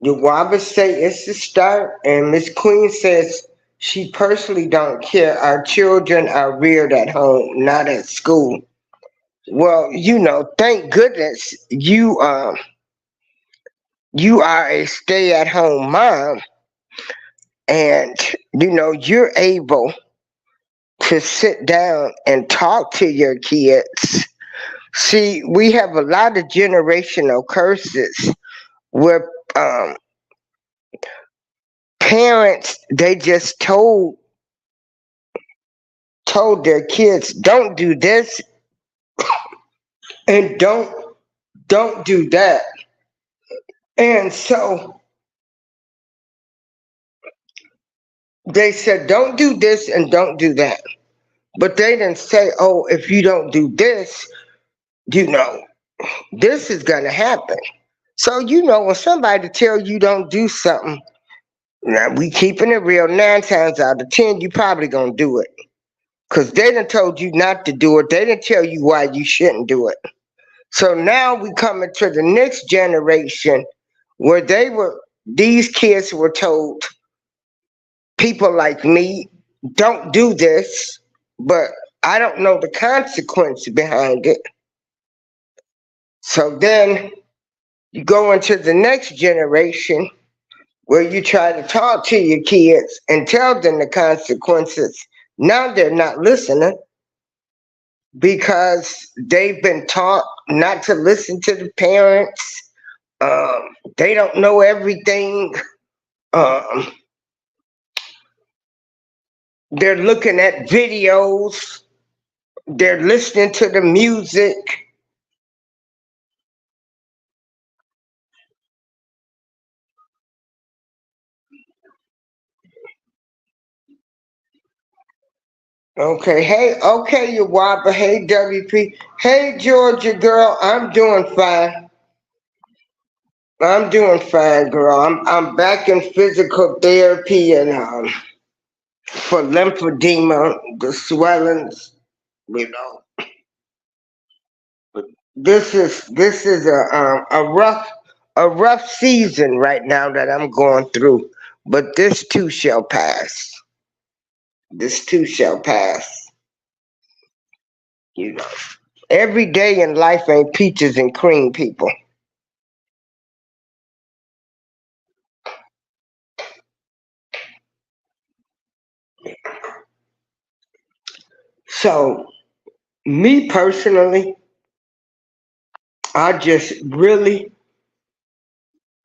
Yawaba say it's the start, and Miss Queen says she personally don't care. Our children are reared at home, not at school. Well, thank goodness you are a stay-at-home mom, and you're able to sit down and talk to your kids. See, we have a lot of generational curses where parents, they just told their kids, don't do this and don't do that. And so they said, don't do this and don't do that. But they didn't say, oh, if you don't do this, this is going to happen. So, when somebody tells you don't do something, now we keeping it real, 9 times out of 10, you probably going to do it. Because they done told you not to do it. They didn't tell you why you shouldn't do it. So now we come into the next generation where these kids were told, people like me, don't do this, but I don't know the consequence behind it. So then you go into the next generation where you try to talk to your kids and tell them the consequences. Now they're not listening because they've been taught not to listen to the parents. They don't know everything. Um, they're looking at videos. They're listening to the music. Okay, you Whopper. Hey, WP. Hey, Georgia girl. I'm doing fine. I'm doing fine, girl. I'm back in physical therapy and for lymphedema, the swellings. You know, this is a rough season right now that I'm going through, but this too shall pass. This too shall pass. You know, every day in life ain't peaches and cream, people. So, me personally, I just really,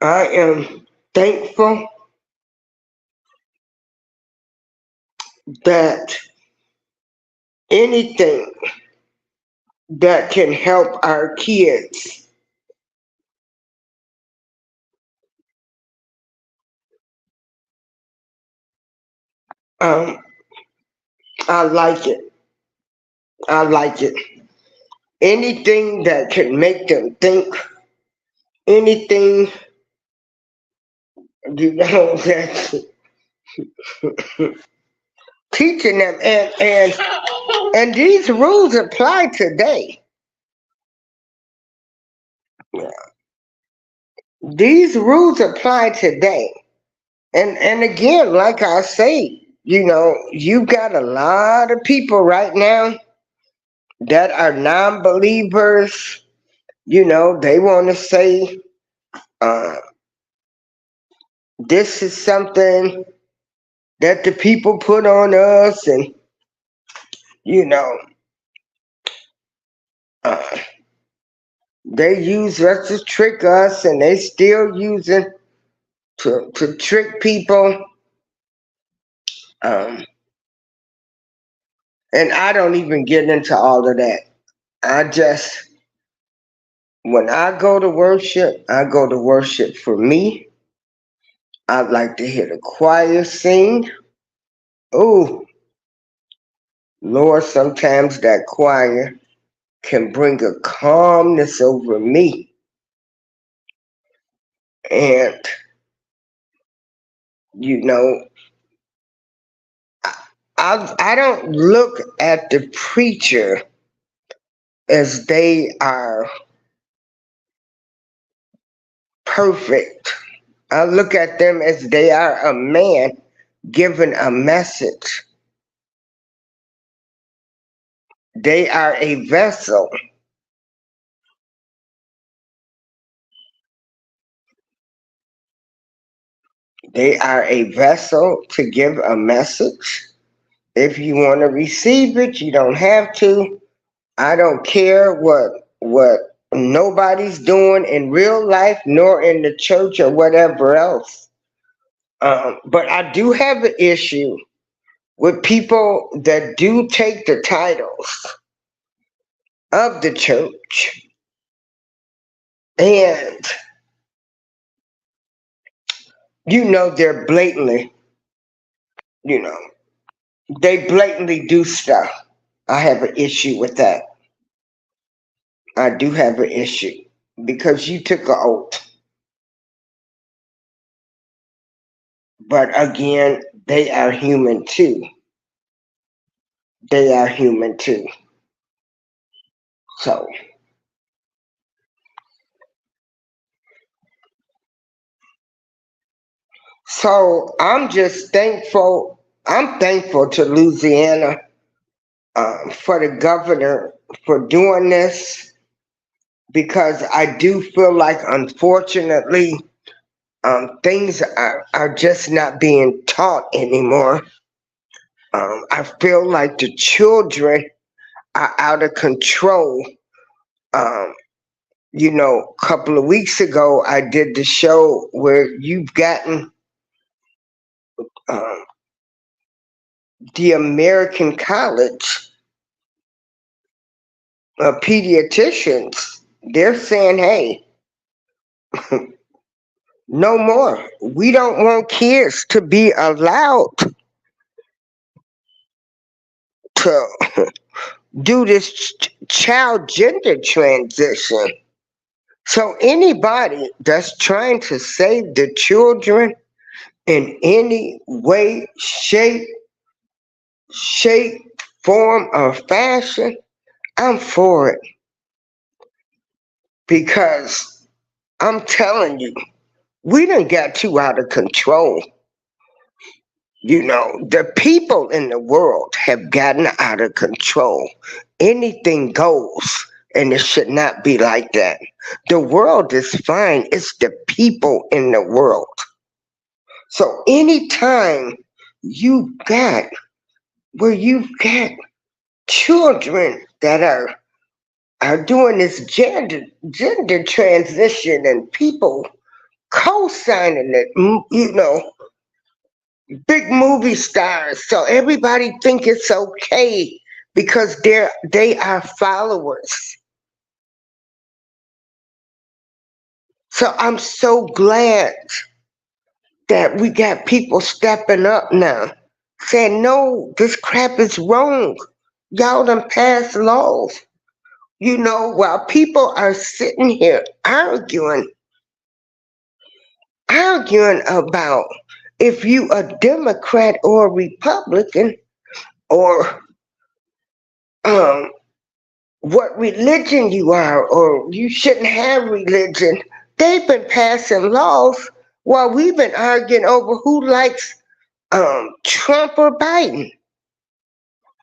I am thankful that anything that can help our kids, um, I like it. I like it. Anything that can make them think, anything, you know, that's teaching them, and these rules apply today. These rules apply today. And again, like I say, you know, you've got a lot of people right now that are non-believers. You know, they want to say uh, this is something that the people put on us, and you know, uh, they use us to trick us, and they still using to trick people. Um, and I don't even get into all of that. I just, when I go to worship for me. I like to hear the choir sing. Oh, Lord, sometimes that choir can bring a calmness over me. And, you know, I don't look at the preacher as they are perfect. I look at them as they are a man given a message. They are a vessel. They are a vessel to give a message. If you want to receive it, you don't have to. I don't care what nobody's doing in real life, nor in the church or whatever else. But I do have an issue with people that do take the titles of the church and, you know, they're blatantly, you know, they blatantly do stuff. I have an issue with that. I do have an issue because you took an oath. But again, they are human too. They are human too. So So I'm just thankful. I'm thankful to Louisiana for the governor for doing this, because I do feel like, unfortunately, things are just not being taught anymore. I feel like the children are out of control. Um, a couple of weeks ago, I did the show where you've gotten um, the American College of Pediatricians. They're saying, hey, no more. We don't want kids to be allowed to do this child gender transition. So anybody that's trying to save the children in any way, form, or fashion, I'm for it. Because I'm telling you, we done got too out of control. The people in the world have gotten out of control. Anything goes, and it should not be like that. The world is fine. It's the people in the world. So anytime you've got children that are doing this gender transition, and people co-signing it, big movie stars, so everybody think it's okay because they are followers. So I'm so glad that we got people stepping up now, saying, no, this crap is wrong. Y'all done passed laws. While people are sitting here arguing about if you a Democrat or a Republican, or what religion you are, or you shouldn't have religion. They've been passing laws while we've been arguing over who likes Trump or Biden,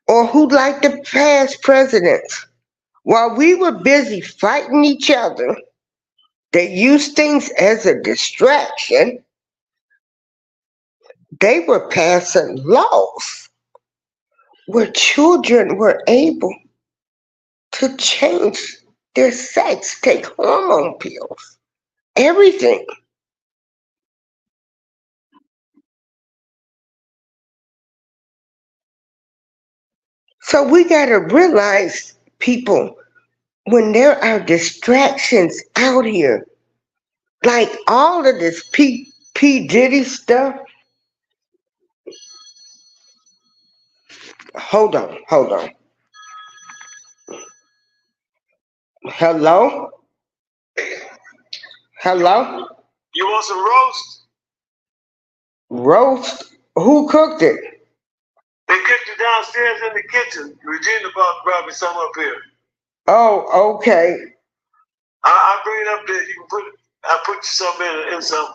or who liked the past presidents. While we were busy fighting each other, they used things as a distraction. They were passing laws where children were able to change their sex, take hormone pills, everything. So we got to realize, people, when there are distractions out here, like all of this P. Diddy stuff. Hold on. Hello? Hello? You want some roast? Roast? Who cooked it? They cooked it downstairs in the kitchen. Regina brought me some up here. Oh, okay. I'll bring it up there. I'll put you some in some.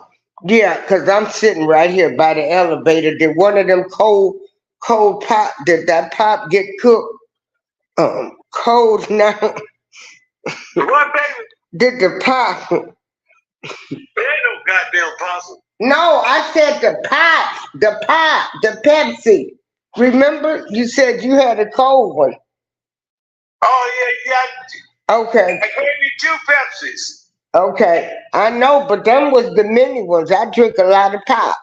Yeah, because I'm sitting right here by the elevator. Did one of them cold pot, did that pot get cooked? Cold now. What, baby? Did the pot? There ain't no goddamn possum. No, I said the pot, the Pepsi. Remember, you said you had a cold one. Oh, yeah. Okay. I gave you 2 Pepsis. Okay, I know, but them was the mini ones. I drink a lot of pop.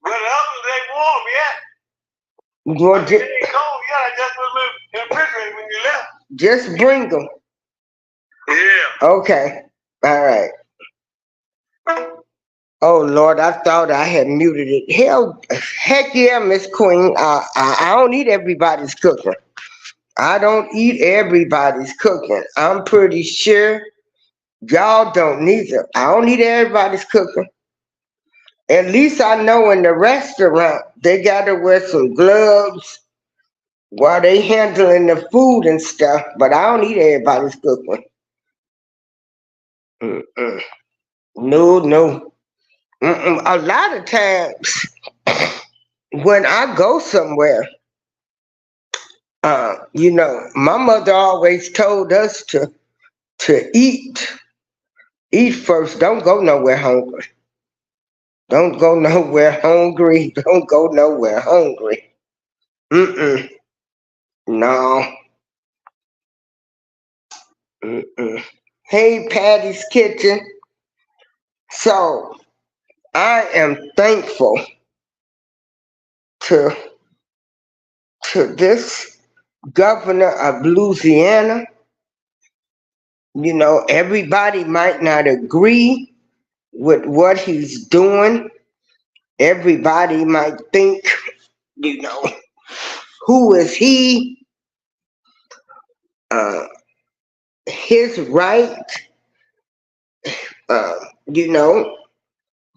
Well, the others ain't warm yet. You want They ain't cold yet. I just put them in the refrigerator when you left. just bring them. Yeah. Okay, all right. Oh Lord, I thought I had muted it. Heck yeah, Miss Queen. I don't eat everybody's cooking. I don't eat everybody's cooking. I'm pretty sure y'all don't neither. I don't eat everybody's cooking. At least I know in the restaurant they gotta wear some gloves while they handling the food and stuff. But I don't eat everybody's cooking. No. A lot of times when I go somewhere, my mother always told us to eat first. Don't go nowhere hungry. Don't go nowhere hungry. Don't go nowhere hungry. Mm-mm. No. Mm-mm. Hey, Patty's Kitchen. So I am thankful to this governor of Louisiana. Everybody might not agree with what he's doing. Everybody might think, who is he? His right, uh, you know,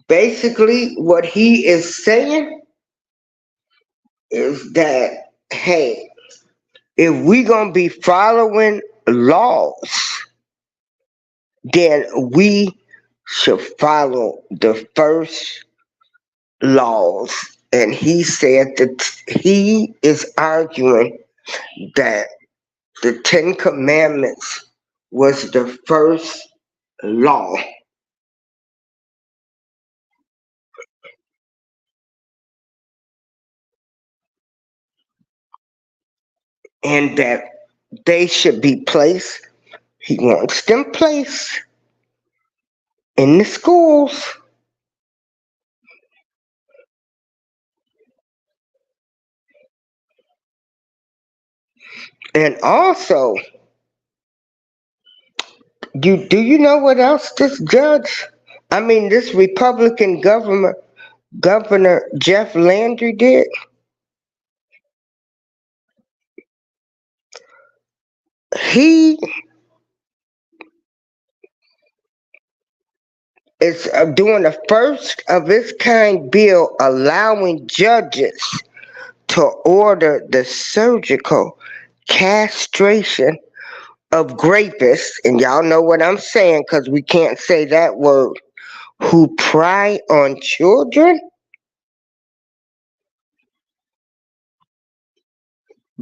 basically what he is saying is that, hey, if we gonna be following laws, then we should follow the first laws. And he said that he is arguing that the Ten Commandments was the first law. And that they should be placed, he wants them placed in the schools. And also, do you know what else this this Republican Governor Jeff Landry did? He is doing a first of its kind bill allowing judges to order the surgical castration of rapists, and y'all know what I'm saying because we can't say that word, who prey on children.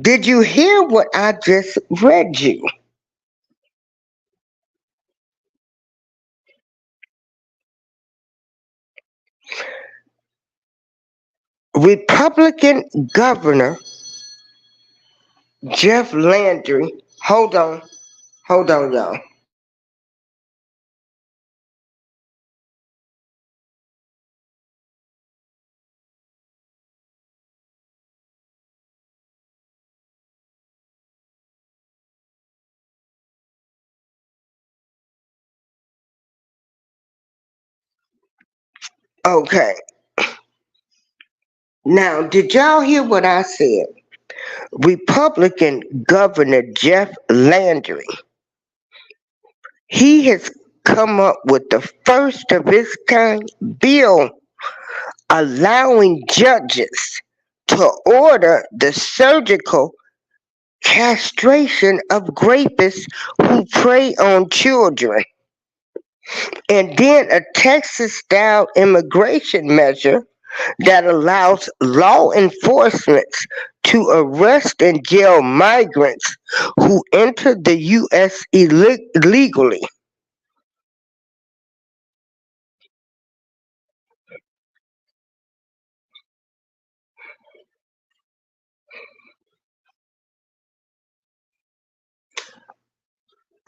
Did you hear what I just read you? Republican Governor Jeff Landry, hold on, y'all. Okay, now did y'all hear what I said? Republican Governor Jeff Landry, he has come up with the first of its kind bill allowing judges to order the surgical castration of rapists who prey on children. And then a Texas-style immigration measure that allows law enforcement to arrest and jail migrants who enter the U.S. illegally.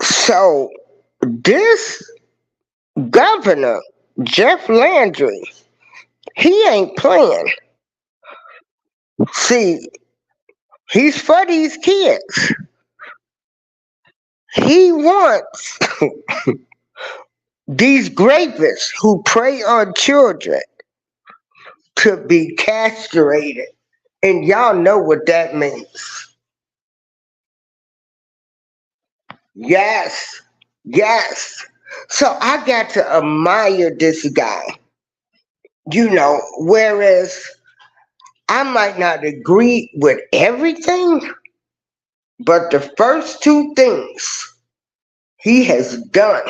So this governor, Jeff Landry, he ain't playing. See, he's for these kids. He wants these rapists who prey on children to be castrated. And y'all know what that means. Yes, yes. So I got to admire this guy. Whereas I might not agree with everything, but the first two things he has done,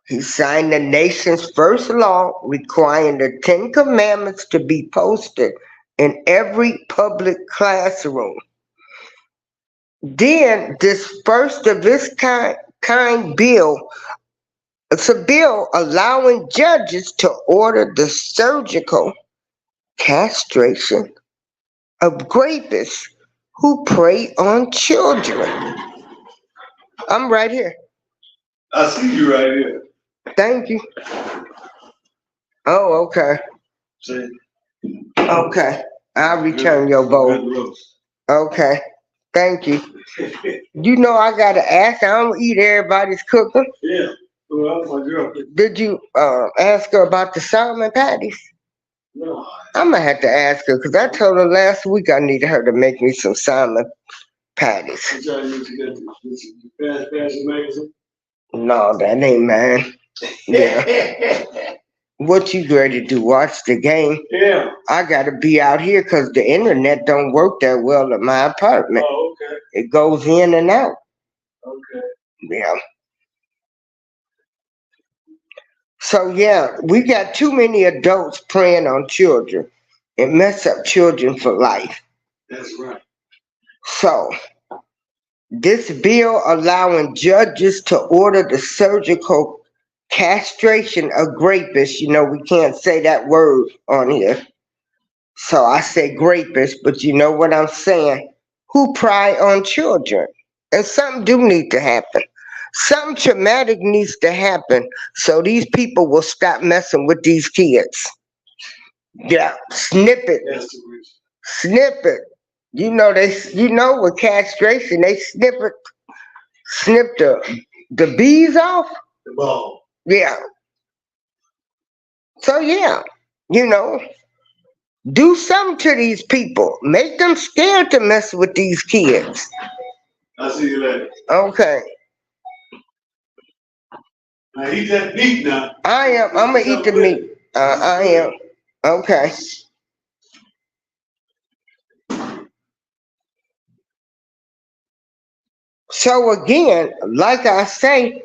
He signed the nation's first law requiring the 10 Commandments to be posted in every public classroom. Then this first of its kind bill, it's a bill allowing judges to order the surgical castration of rapists who prey on children. I'm right here. I see you right here. Thank you. Oh, okay. See? Okay. I'll return your vote. Good roast. Okay. Thank you. You know I gotta ask. I don't eat everybody's cooking. Yeah. Well, that's my girlfriend. Did you ask her about the salmon patties? No. I'm gonna have to ask her because I told her last week I needed her to make me some salmon patties. I'm trying to get this fast fashion magazine. No, that ain't mine. Yeah. What you ready to do? Watch the game? Yeah. I gotta be out here because the internet don't work that well at my apartment. Oh, okay. It goes in and out. Okay. Yeah. So yeah, we got too many adults preying on children. It mess up children for life. That's right. So this bill allowing judges to order the surgical castration of rapists. You know, we can't say that word on here. So I say rapists, but you know what I'm saying? Who prey on children. And something do need to happen. Something traumatic needs to happen so these people will stop messing with these kids. Yeah, snip it. That's the reason. Snip it. You know with castration, they snip the bees off. The ball. Yeah. So yeah, do something to these people. Make them scared to mess with these kids. I'll see you later. Okay. Now eat that meat now. I am. I'm gonna eat the meat. I am. Okay. So again, like I say,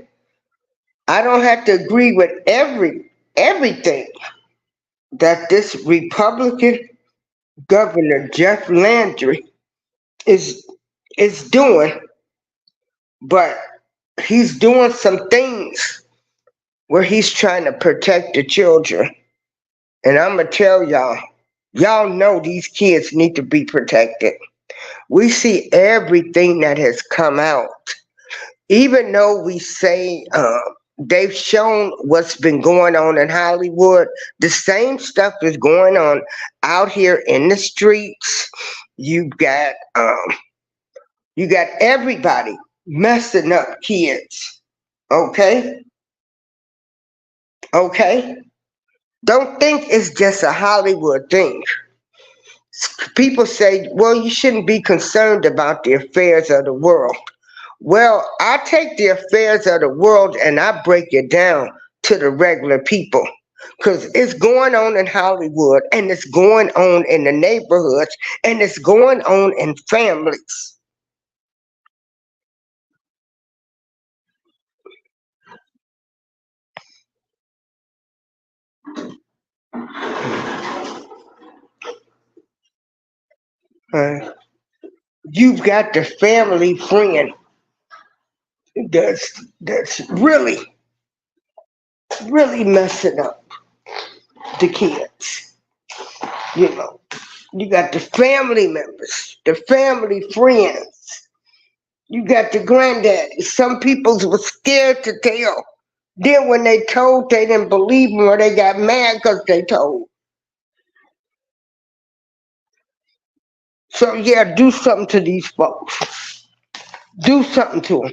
I don't have to agree with everything that this Republican Governor Jeff Landry is doing, but he's doing some things where he's trying to protect the children. And I'm gonna tell y'all know these kids need to be protected. We see everything that has come out. Even though we say they've shown what's been going on in Hollywood, the same stuff is going on out here in the streets. You got everybody messing up kids. Okay? Okay? Don't think it's just a Hollywood thing. People say, well, you shouldn't be concerned about the affairs of the world. Well, I take the affairs of the world and I break it down to the regular people. Because it's going on in Hollywood and it's going on in the neighborhoods and it's going on in families. You've got the family friend that's really messing up the kids. You got the family members, the family friends. You got the granddaddy. Some people were scared to tell. Then when they told, they didn't believe them or they got mad because they told. So yeah, do something to these folks. Do something to them.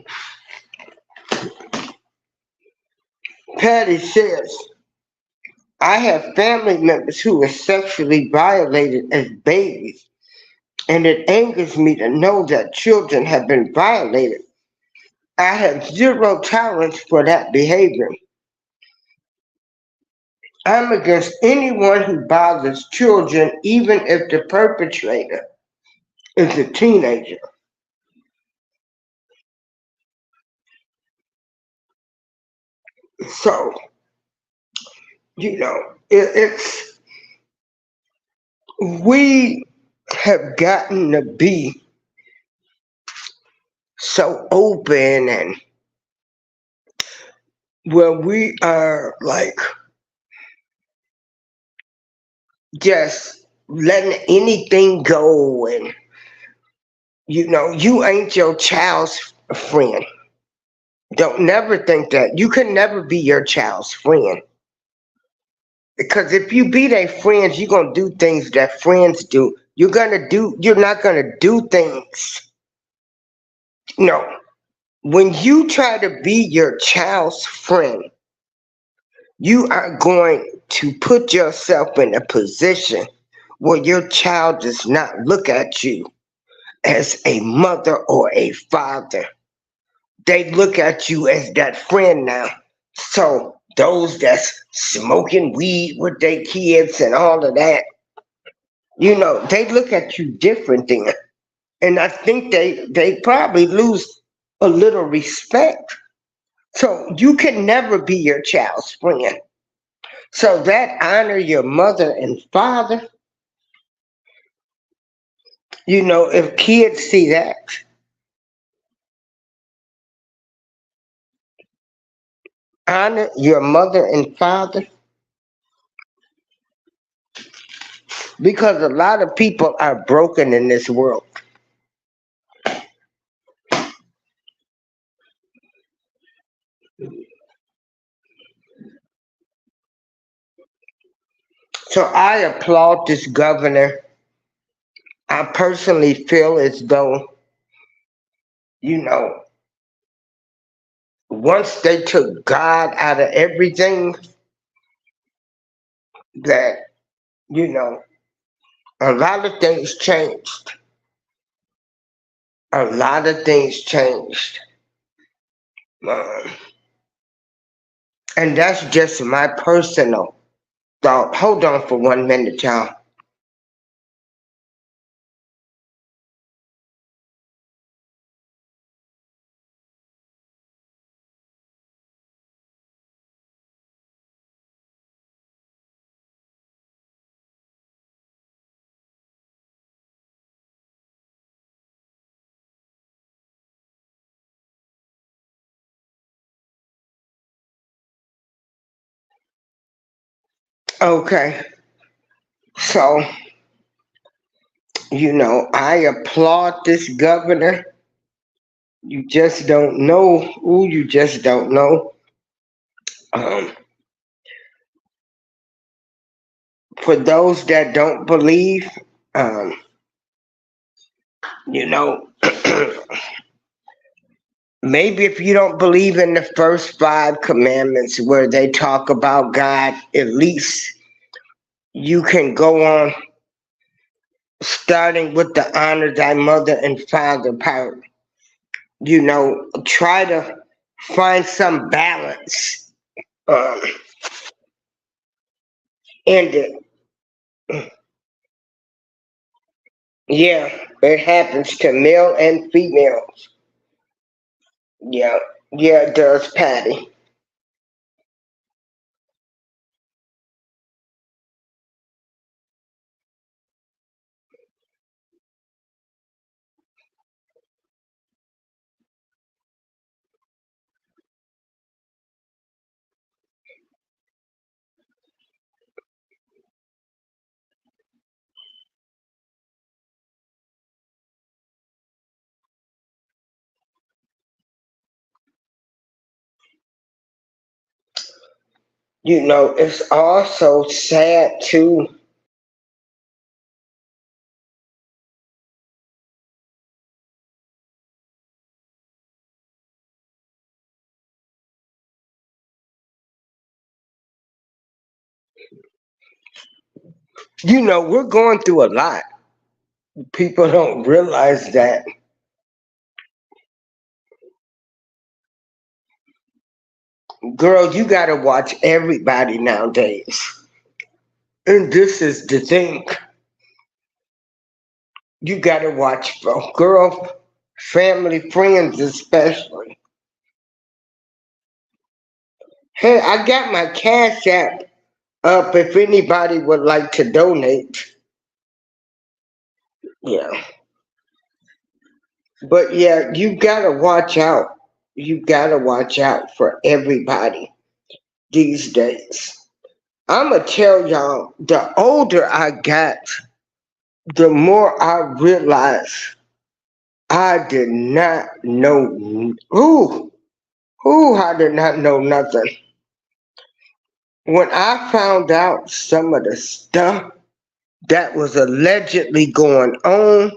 Patty says, I have family members who were sexually violated as babies, and it angers me to know that children have been violated. I have zero tolerance for that behavior. I'm against anyone who bothers children, even if the perpetrator is a teenager. So, it's we have gotten to be so open, and where we are like just letting anything go, and you ain't your child's friend. Don't never think that. You can never be your child's friend. Because if you be their friends, you're gonna do things that friends do. You're not gonna do things. No. When you try to be your child's friend, you are going to put yourself in a position where your child does not look at you as a mother or a father. They look at you as that friend now. So those that's smoking weed with their kids and all of that, they look at you different then. And I think they probably lose a little respect. So you can never be your child's friend. So that honor your mother and father, if kids see that, honor your mother and father, because a lot of people are broken in this world. So I applaud this governor. I personally feel as though, once they took God out of everything, that, a lot of things changed. A lot of things changed. Um, and that's just my personal thought. Hold on for 1 minute, y'all. Okay. So, I applaud this governor. You just don't know who you just don't know. Um, for those that don't believe, um, you know, maybe if you don't believe in the first 5 commandments where they talk about God, at least you can go on starting with the honor thy mother and father part. Try to find some balance um, in it. Yeah, it happens to male and females. Yeah, yeah, it does, Patty. It's also sad too. We're going through a lot. People don't realize that. Girl, you gotta watch everybody nowadays. And this is the thing. You gotta watch, bro. Girl, family, friends especially. Hey, I got my Cash App up if anybody would like to donate. Yeah. But yeah, you gotta watch out. You gotta watch out for everybody these days. I'ma tell y'all, the older I got, the more I realized I did not know I did not know nothing. When I found out some of the stuff that was allegedly going on,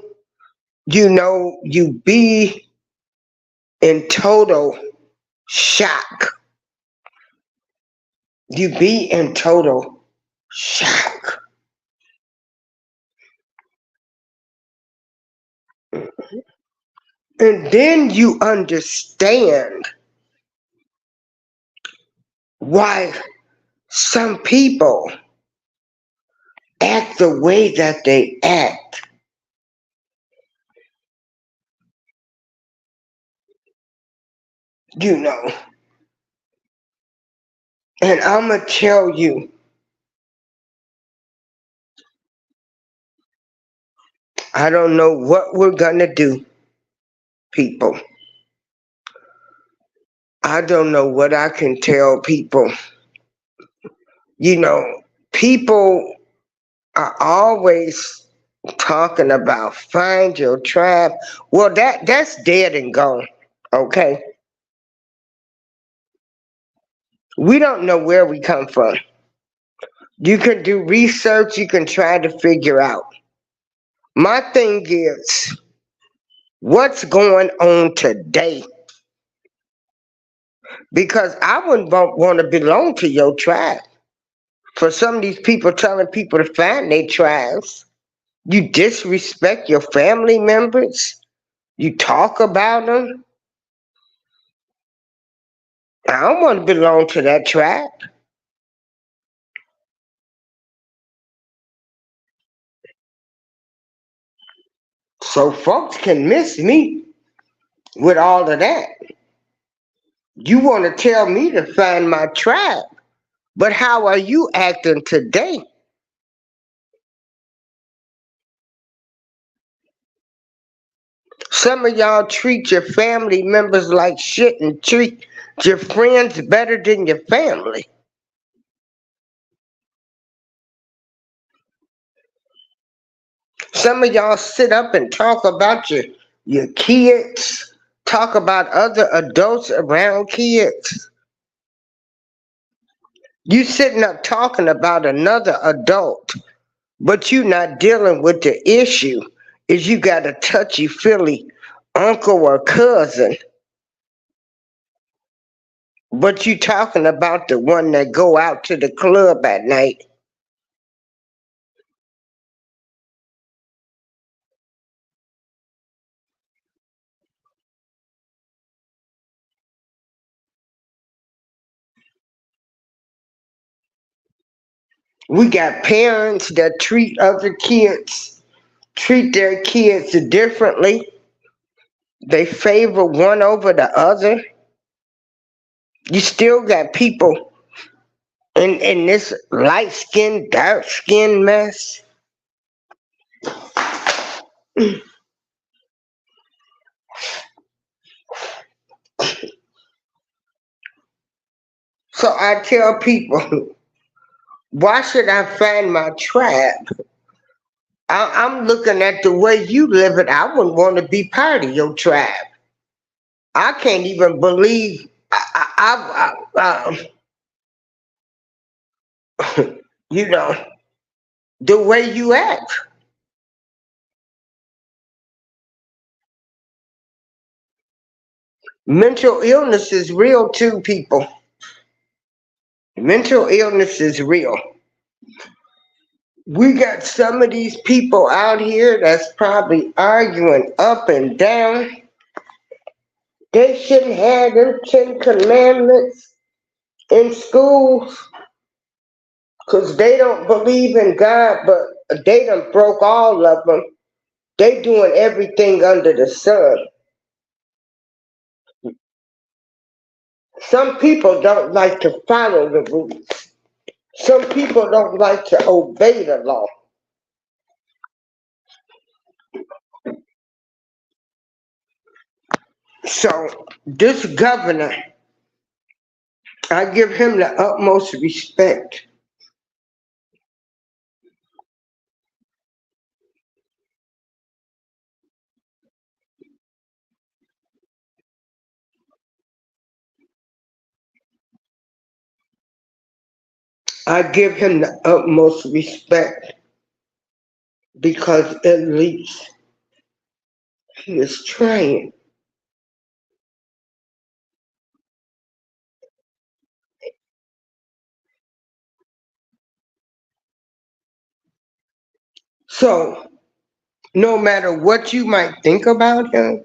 you be in total shock. You be in total shock. And then you understand why some people act the way that they act. You know. And I'ma tell you, I don't know what we're gonna do, people. I don't know what I can tell people. You know, people are always talking about find your tribe. Well, that's dead and gone. Okay, we don't know where we come from. You can do research. You can try to figure out. My thing is, what's going on today? Because I wouldn't want to belong to your tribe. For some of these people telling people to find their tribes, you disrespect your family members. You talk about them. I don't want to belong to that tribe. So folks can miss me with all of that. You want to tell me to find my tribe, but how are you acting today? Some of y'all treat your family members like shit and treat your friends better than your family. Some of y'all sit up and talk about your kids, talk about other adults around kids. You sitting up talking about another adult, but you not dealing with the issue is you got a touchy-feely uncle or cousin, but you talking about the one that go out to the club at night. We got parents that treat their kids differently. They favor one over the other. You still got people in this light skin, dark skin mess. So I tell people, why should I find my tribe? I'm looking at the way you live it. I wouldn't want to be part of your tribe. I can't even believe you know, the way you act. Mental illness is real too, people. Mental illness is real. We got some of these people out here that's probably arguing up and down. They shouldn't have them 10 commandments in schools because they don't believe in God, but they done broke all of them. They doing everything under the sun. Some people don't like to follow the rules. Some people don't like to obey the law. So this governor, I give him the utmost respect. I give him the utmost respect because at least he is trying. So no matter what you might think about him,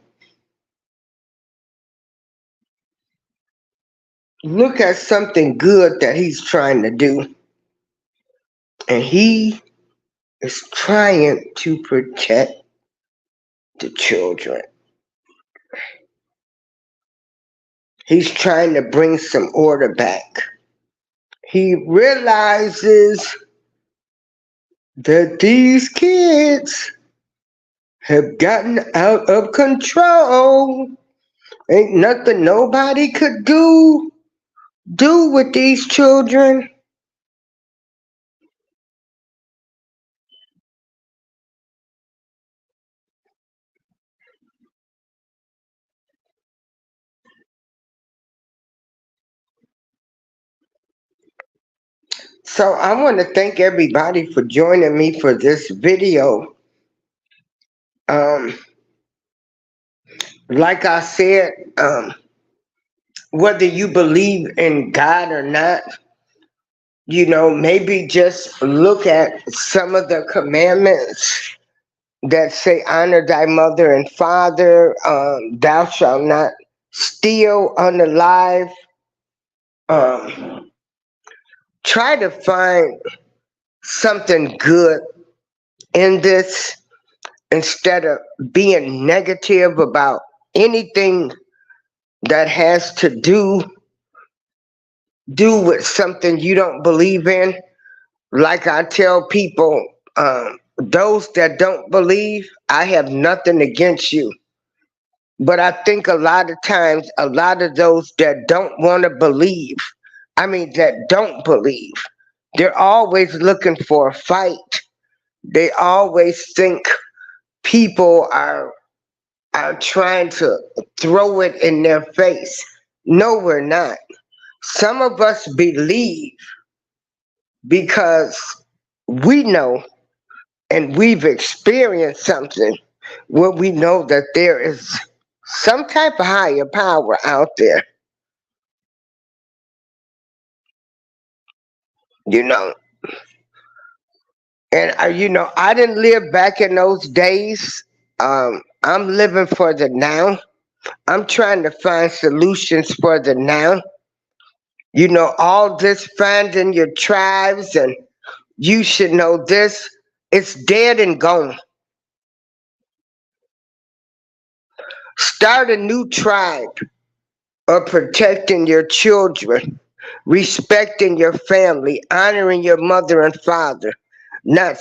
look at something good that he's trying to do. And he is trying to protect the children. He's trying to bring some order back. He realizes that these kids have gotten out of control. Ain't nothing nobody could do with these children. So I want to thank everybody for joining me for this video. Like I said, whether you believe in God or not, maybe just look at some of the commandments that say honor thy mother and father, thou shalt not steal, unalive. Try to find something good in this instead of being negative about anything that has to do with something you don't believe in. Like I tell people, those that don't believe, I have nothing against you. But I think a lot of times, a lot of those that don't want to believe, that don't believe, they're always looking for a fight. They always think people are trying to throw it in their face. No, we're not. Some of us believe because we know and we've experienced something where we know that there is some type of higher power out there. And I didn't live back in those days. I'm living for the now. I'm trying to find solutions for the now. All this finding your tribes and you should know this, it's dead and gone. Start a new tribe of protecting your children, respecting your family, honoring your mother and father. Not,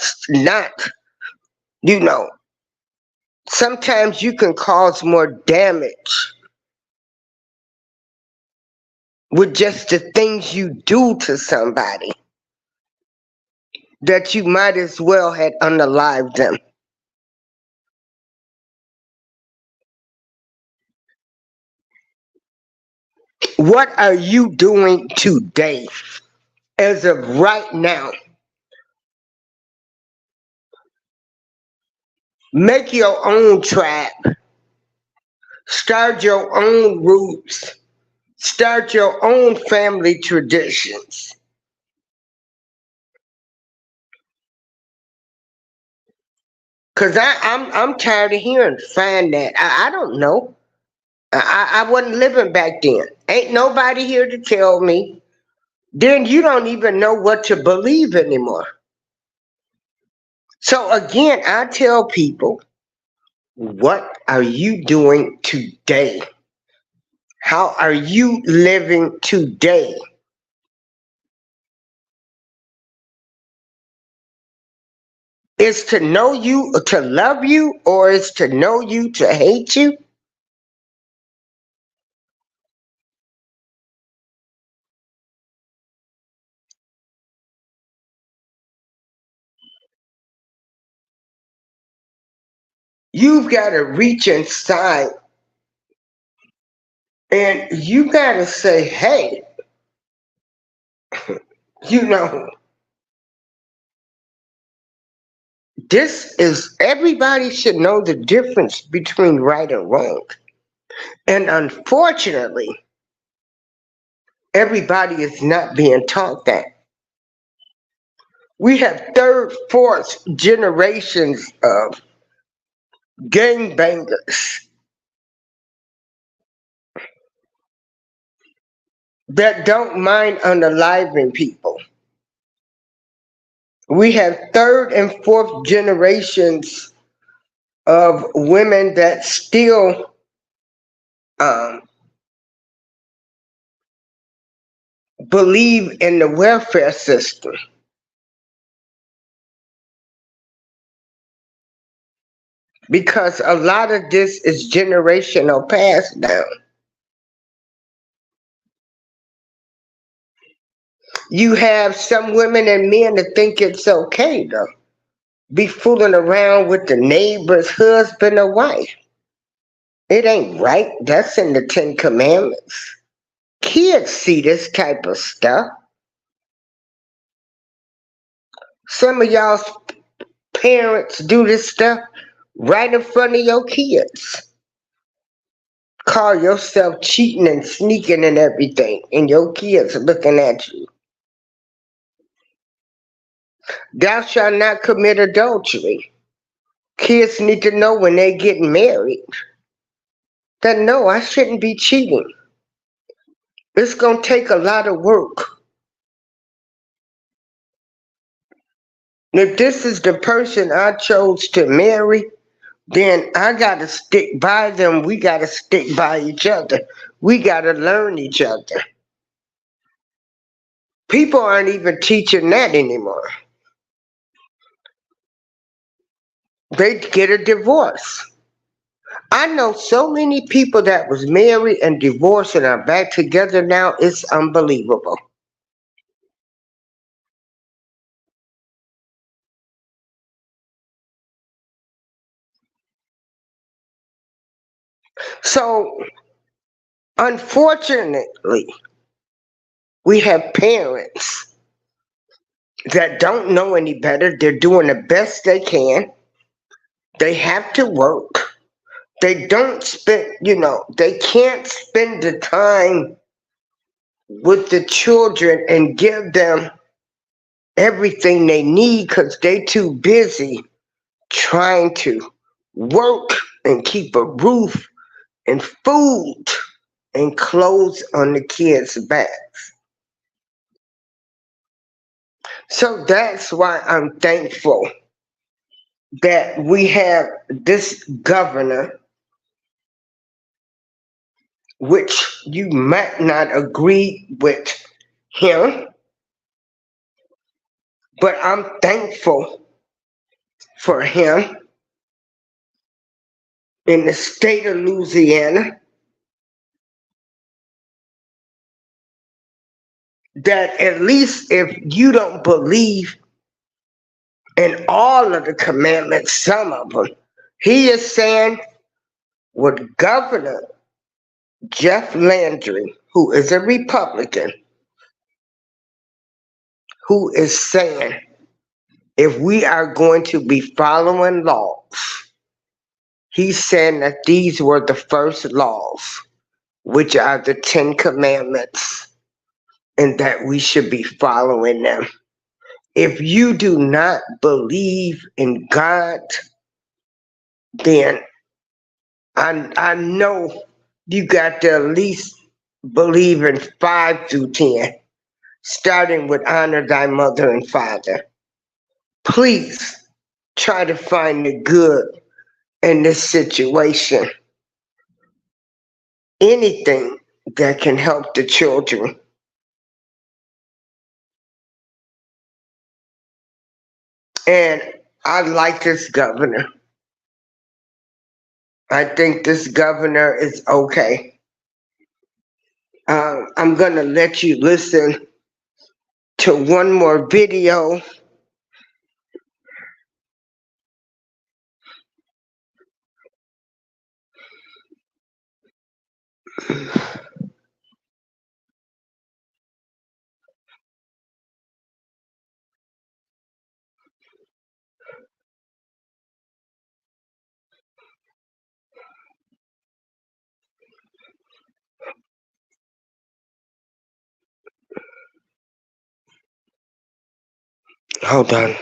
sometimes you can cause more damage with just the things you do to somebody that you might as well had unalived them. What are you doing today, as of right now? Make your own tribe. Start your own roots. Start your own family traditions. Cause I'm tired of hearing find that. I don't know. I wasn't living back then. Ain't nobody here to tell me. Then you don't even know what to believe anymore. So again, I tell people, what are you doing today? How are you living today? Is to know you to love you, or is to know you to hate you? You've got to reach inside and you got to say, hey, you know, this is, everybody should know the difference between right and wrong. And unfortunately, everybody is not being taught that. We have third, fourth generations of gangbangers that don't mind unaliving people. We have third and fourth generations of women that still believe in the welfare system. Because a lot of this is generational passed down. You have some women and men that think it's okay to be fooling around with the neighbor's husband or wife. It ain't right. That's in the 10 Commandments. Kids see this type of stuff. Some of y'all's parents do this stuff right in front of your kids. Call yourself cheating and sneaking and everything, and your kids are looking at you. Thou shalt not commit adultery. Kids need to know when they get married that no, I shouldn't be cheating. It's going to take a lot of work. If this is the person I chose to marry, then I got to stick by them. We got to stick by each other. We got to learn each other. People aren't even teaching that anymore. They get a divorce. I know so many people that was married and divorced and are back together now. It's unbelievable. So, unfortunately, we have parents that don't know any better. They're doing the best they can. They have to work. They don't spend, they can't spend the time with the children and give them everything they need because they're too busy trying to work and keep a roof and food and clothes on the kids' backs. So that's why I'm thankful that we have this governor, which you might not agree with him, but I'm thankful for him in the state of Louisiana, that at least if you don't believe in all of the commandments, some of them, he is saying what Governor Jeff Landry, who is a Republican, who is saying if we are going to be following laws, he's saying that these were the first laws, which are the 10 Commandments, and that we should be following them. If you do not believe in God, then I know you got to at least believe in 5 through 10, starting with honor thy mother and father. Please try to find the good in this situation. Anything that can help the children. And I like this governor. I think this governor is okay. I'm going to let you listen to one more video. Hold on.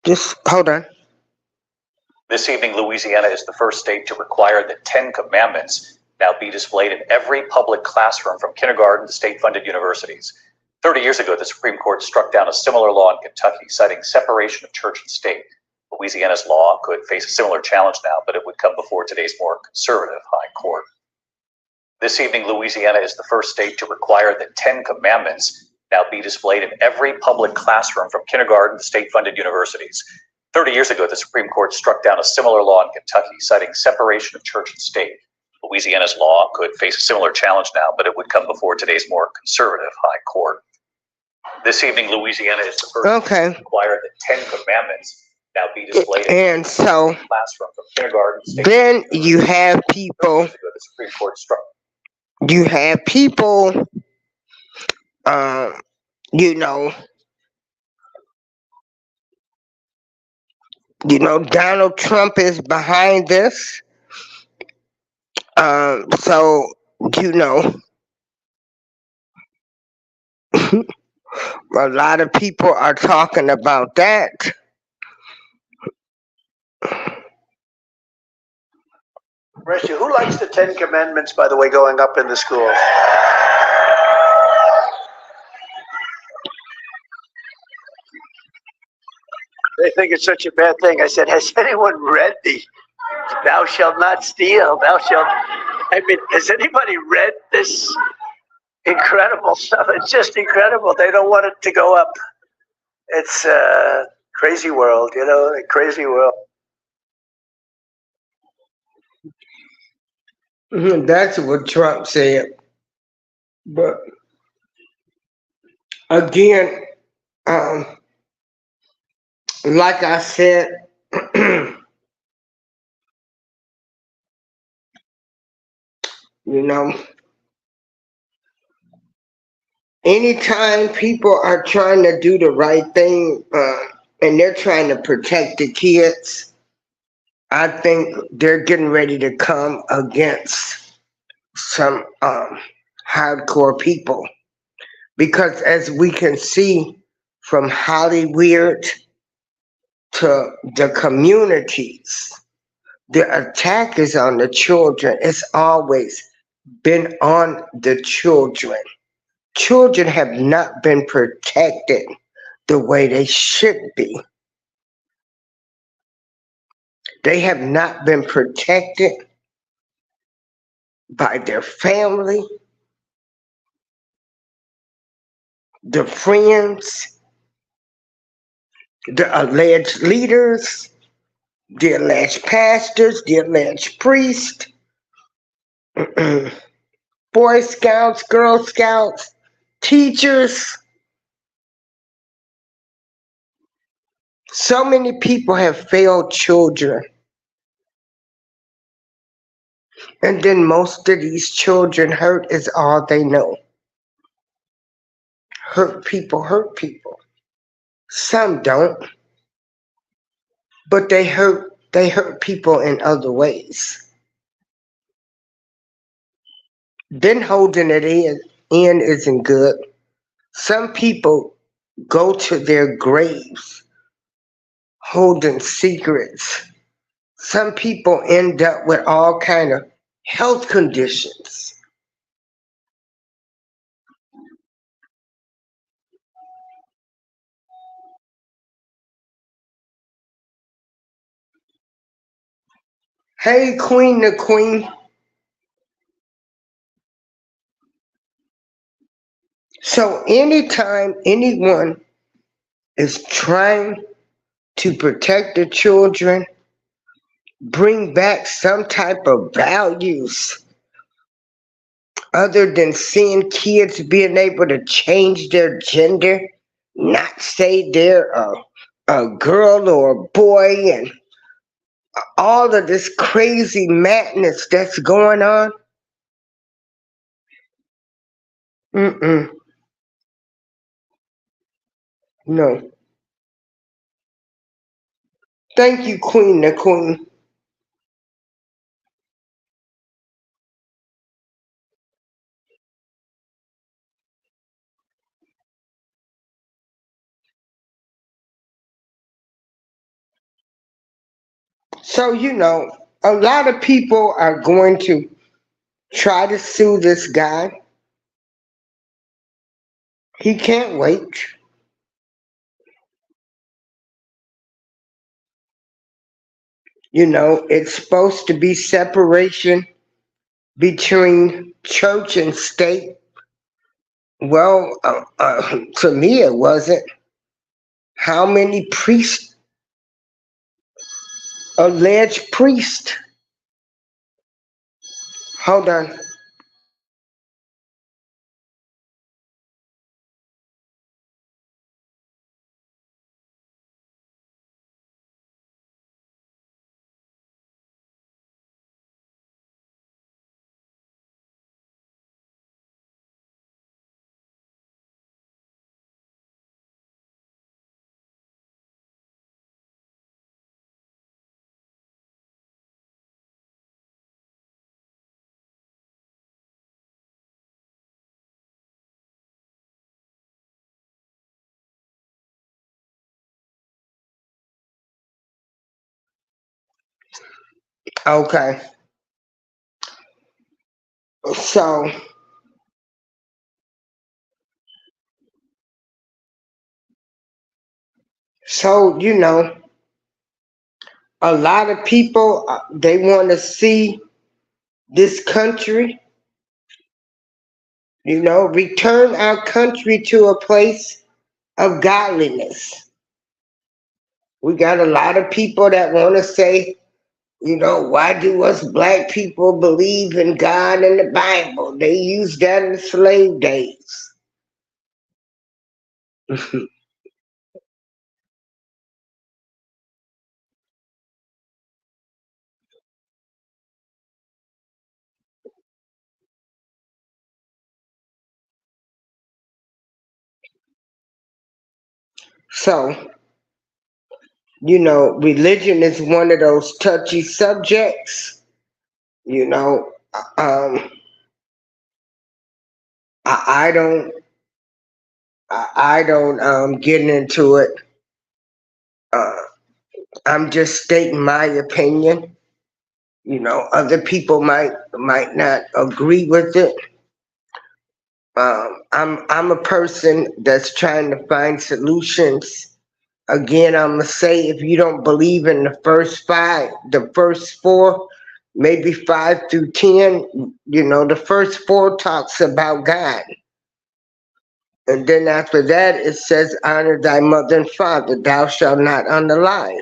Just hold on. This evening, Louisiana is the first state to require that 10 commandments now be displayed in every public classroom from kindergarten to state-funded universities. 30 years ago, the Supreme Court struck down a similar law in Kentucky, citing separation of church and state. Louisiana's law could face a similar challenge now, but it would come before today's more conservative high court. This evening, Louisiana is the first state to require that 10 commandments now be displayed in every public classroom from kindergarten to state-funded universities. 30 years ago, the Supreme Court struck down a similar law in Kentucky, citing separation of church and state. Louisiana's law could face a similar challenge now, but it would come before today's more conservative high court. This evening, Louisiana is the first state to require that 10 commandments now be displayed and so in classroom from kindergarten to state. Then you have people. The Supreme Court struck. You have people. You know, Donald Trump is behind this. So, you know, a lot of people are talking about that. Russia, who likes the 10 Commandments, by the way, going up in the school? They think it's such a bad thing. I said, has anyone read the "Thou shalt not steal, thou shalt"? I mean, has anybody read this incredible stuff? It's just incredible. They don't want it to go up. It's a crazy world, you know, a crazy world. That's what Trump said. But again, like I said, you know, anytime people are trying to do the right thing and they're trying to protect the kids, I think they're getting ready to come against some hardcore people. Because as we can see from Hollywood to the communities, the attack is on the children. It's always been on the children. Children have not been protected the way they should be. They have not been protected by their family, the friends, the alleged leaders, the alleged pastors, the alleged priests, Boy Scouts, Girl Scouts, teachers. So many people have failed children. And then most of these children, hurt is all they know. hurt people. Some don't, but they hurt people in other ways. Then holding it in isn't good. Some people go to their graves holding secrets. Some people end up with all kind of health conditions. Hey, Queen the Queen. So anytime anyone is trying to protect the children, bring back some type of values other than seeing kids being able to change their gender, not say they're a girl or a boy, and all of this crazy madness that's going on. No. Thank you, Queen the Queen. So, a lot of people are going to try to sue this guy. He can't wait. It's supposed to be separation between church and state. Well, to me it wasn't. How many priests, alleged priests? Hold on. Okay. So, a lot of people, they want to see this country, return our country to a place of godliness. We got a lot of people that want to say, why do us black people believe in God and the Bible? They used that in the slave days. So, religion is one of those touchy subjects. Um, I don't get into it. I'm just stating my opinion. Other people might not agree with it. I'm a person that's trying to find solutions. Again, I'm gonna say, if you don't believe in the first four, maybe 5 through 10, the first 4 talks about God. And then after that, it says, honor thy mother and father, thou shalt not unalive.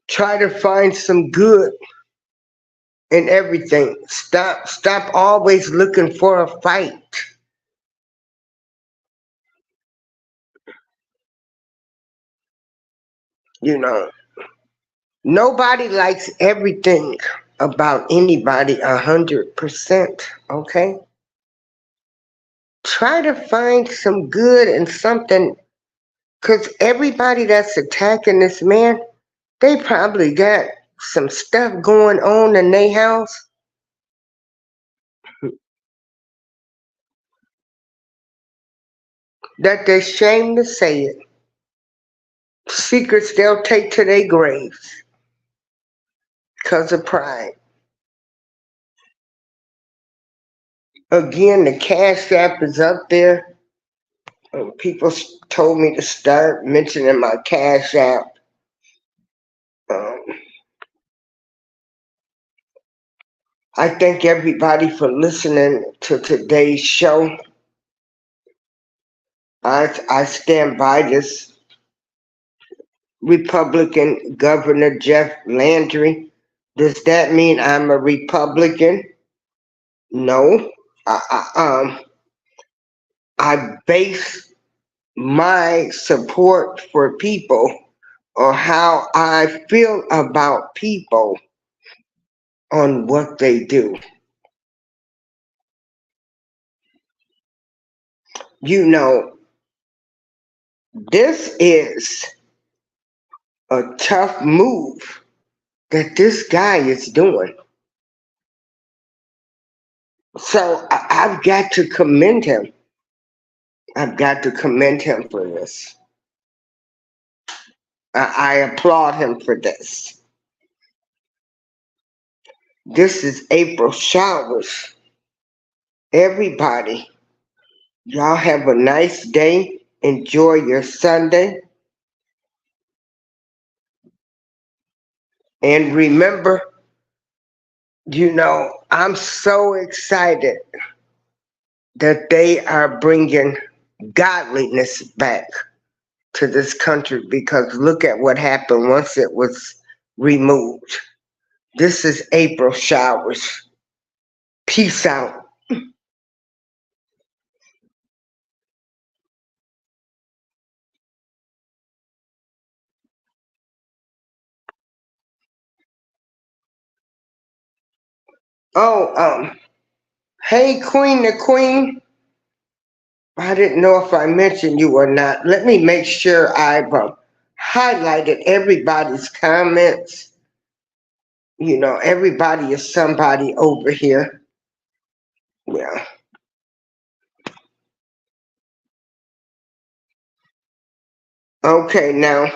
Try to find some good in everything. Stop always looking for a fight. Nobody likes everything about anybody 100%, okay? try to find some good and something, because everybody that's attacking this man, they probably got some stuff going on in their house. That they're ashamed to say it. Secrets they'll take to their graves because of pride. Again, the Cash App is up there. People told me to start mentioning my Cash App. I thank everybody for listening to today's show. I stand by this Republican Governor Jeff Landry. Does that mean I'm a Republican? No. I base my support for people or how I feel about people on what they do. You know, this is a tough move that this guy is doing. So I've got to commend him. I've got to commend him for this. I applaud him for this. This is April Showers. Everybody, y'all have a nice day. Enjoy your Sunday. And remember, you know, I'm so excited that they are bringing godliness back to this country, because look at what happened once it was removed. This is April Showers. Peace out. Oh, hey, Queen the Queen. I didn't know if I mentioned you or not. Let me make sure I've highlighted everybody's comments. You know, everybody is somebody over here. Yeah. Okay, now,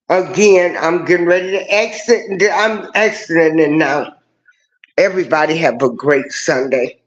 again, I'm getting ready to exit. I'm exiting now. Everybody have a great Sunday.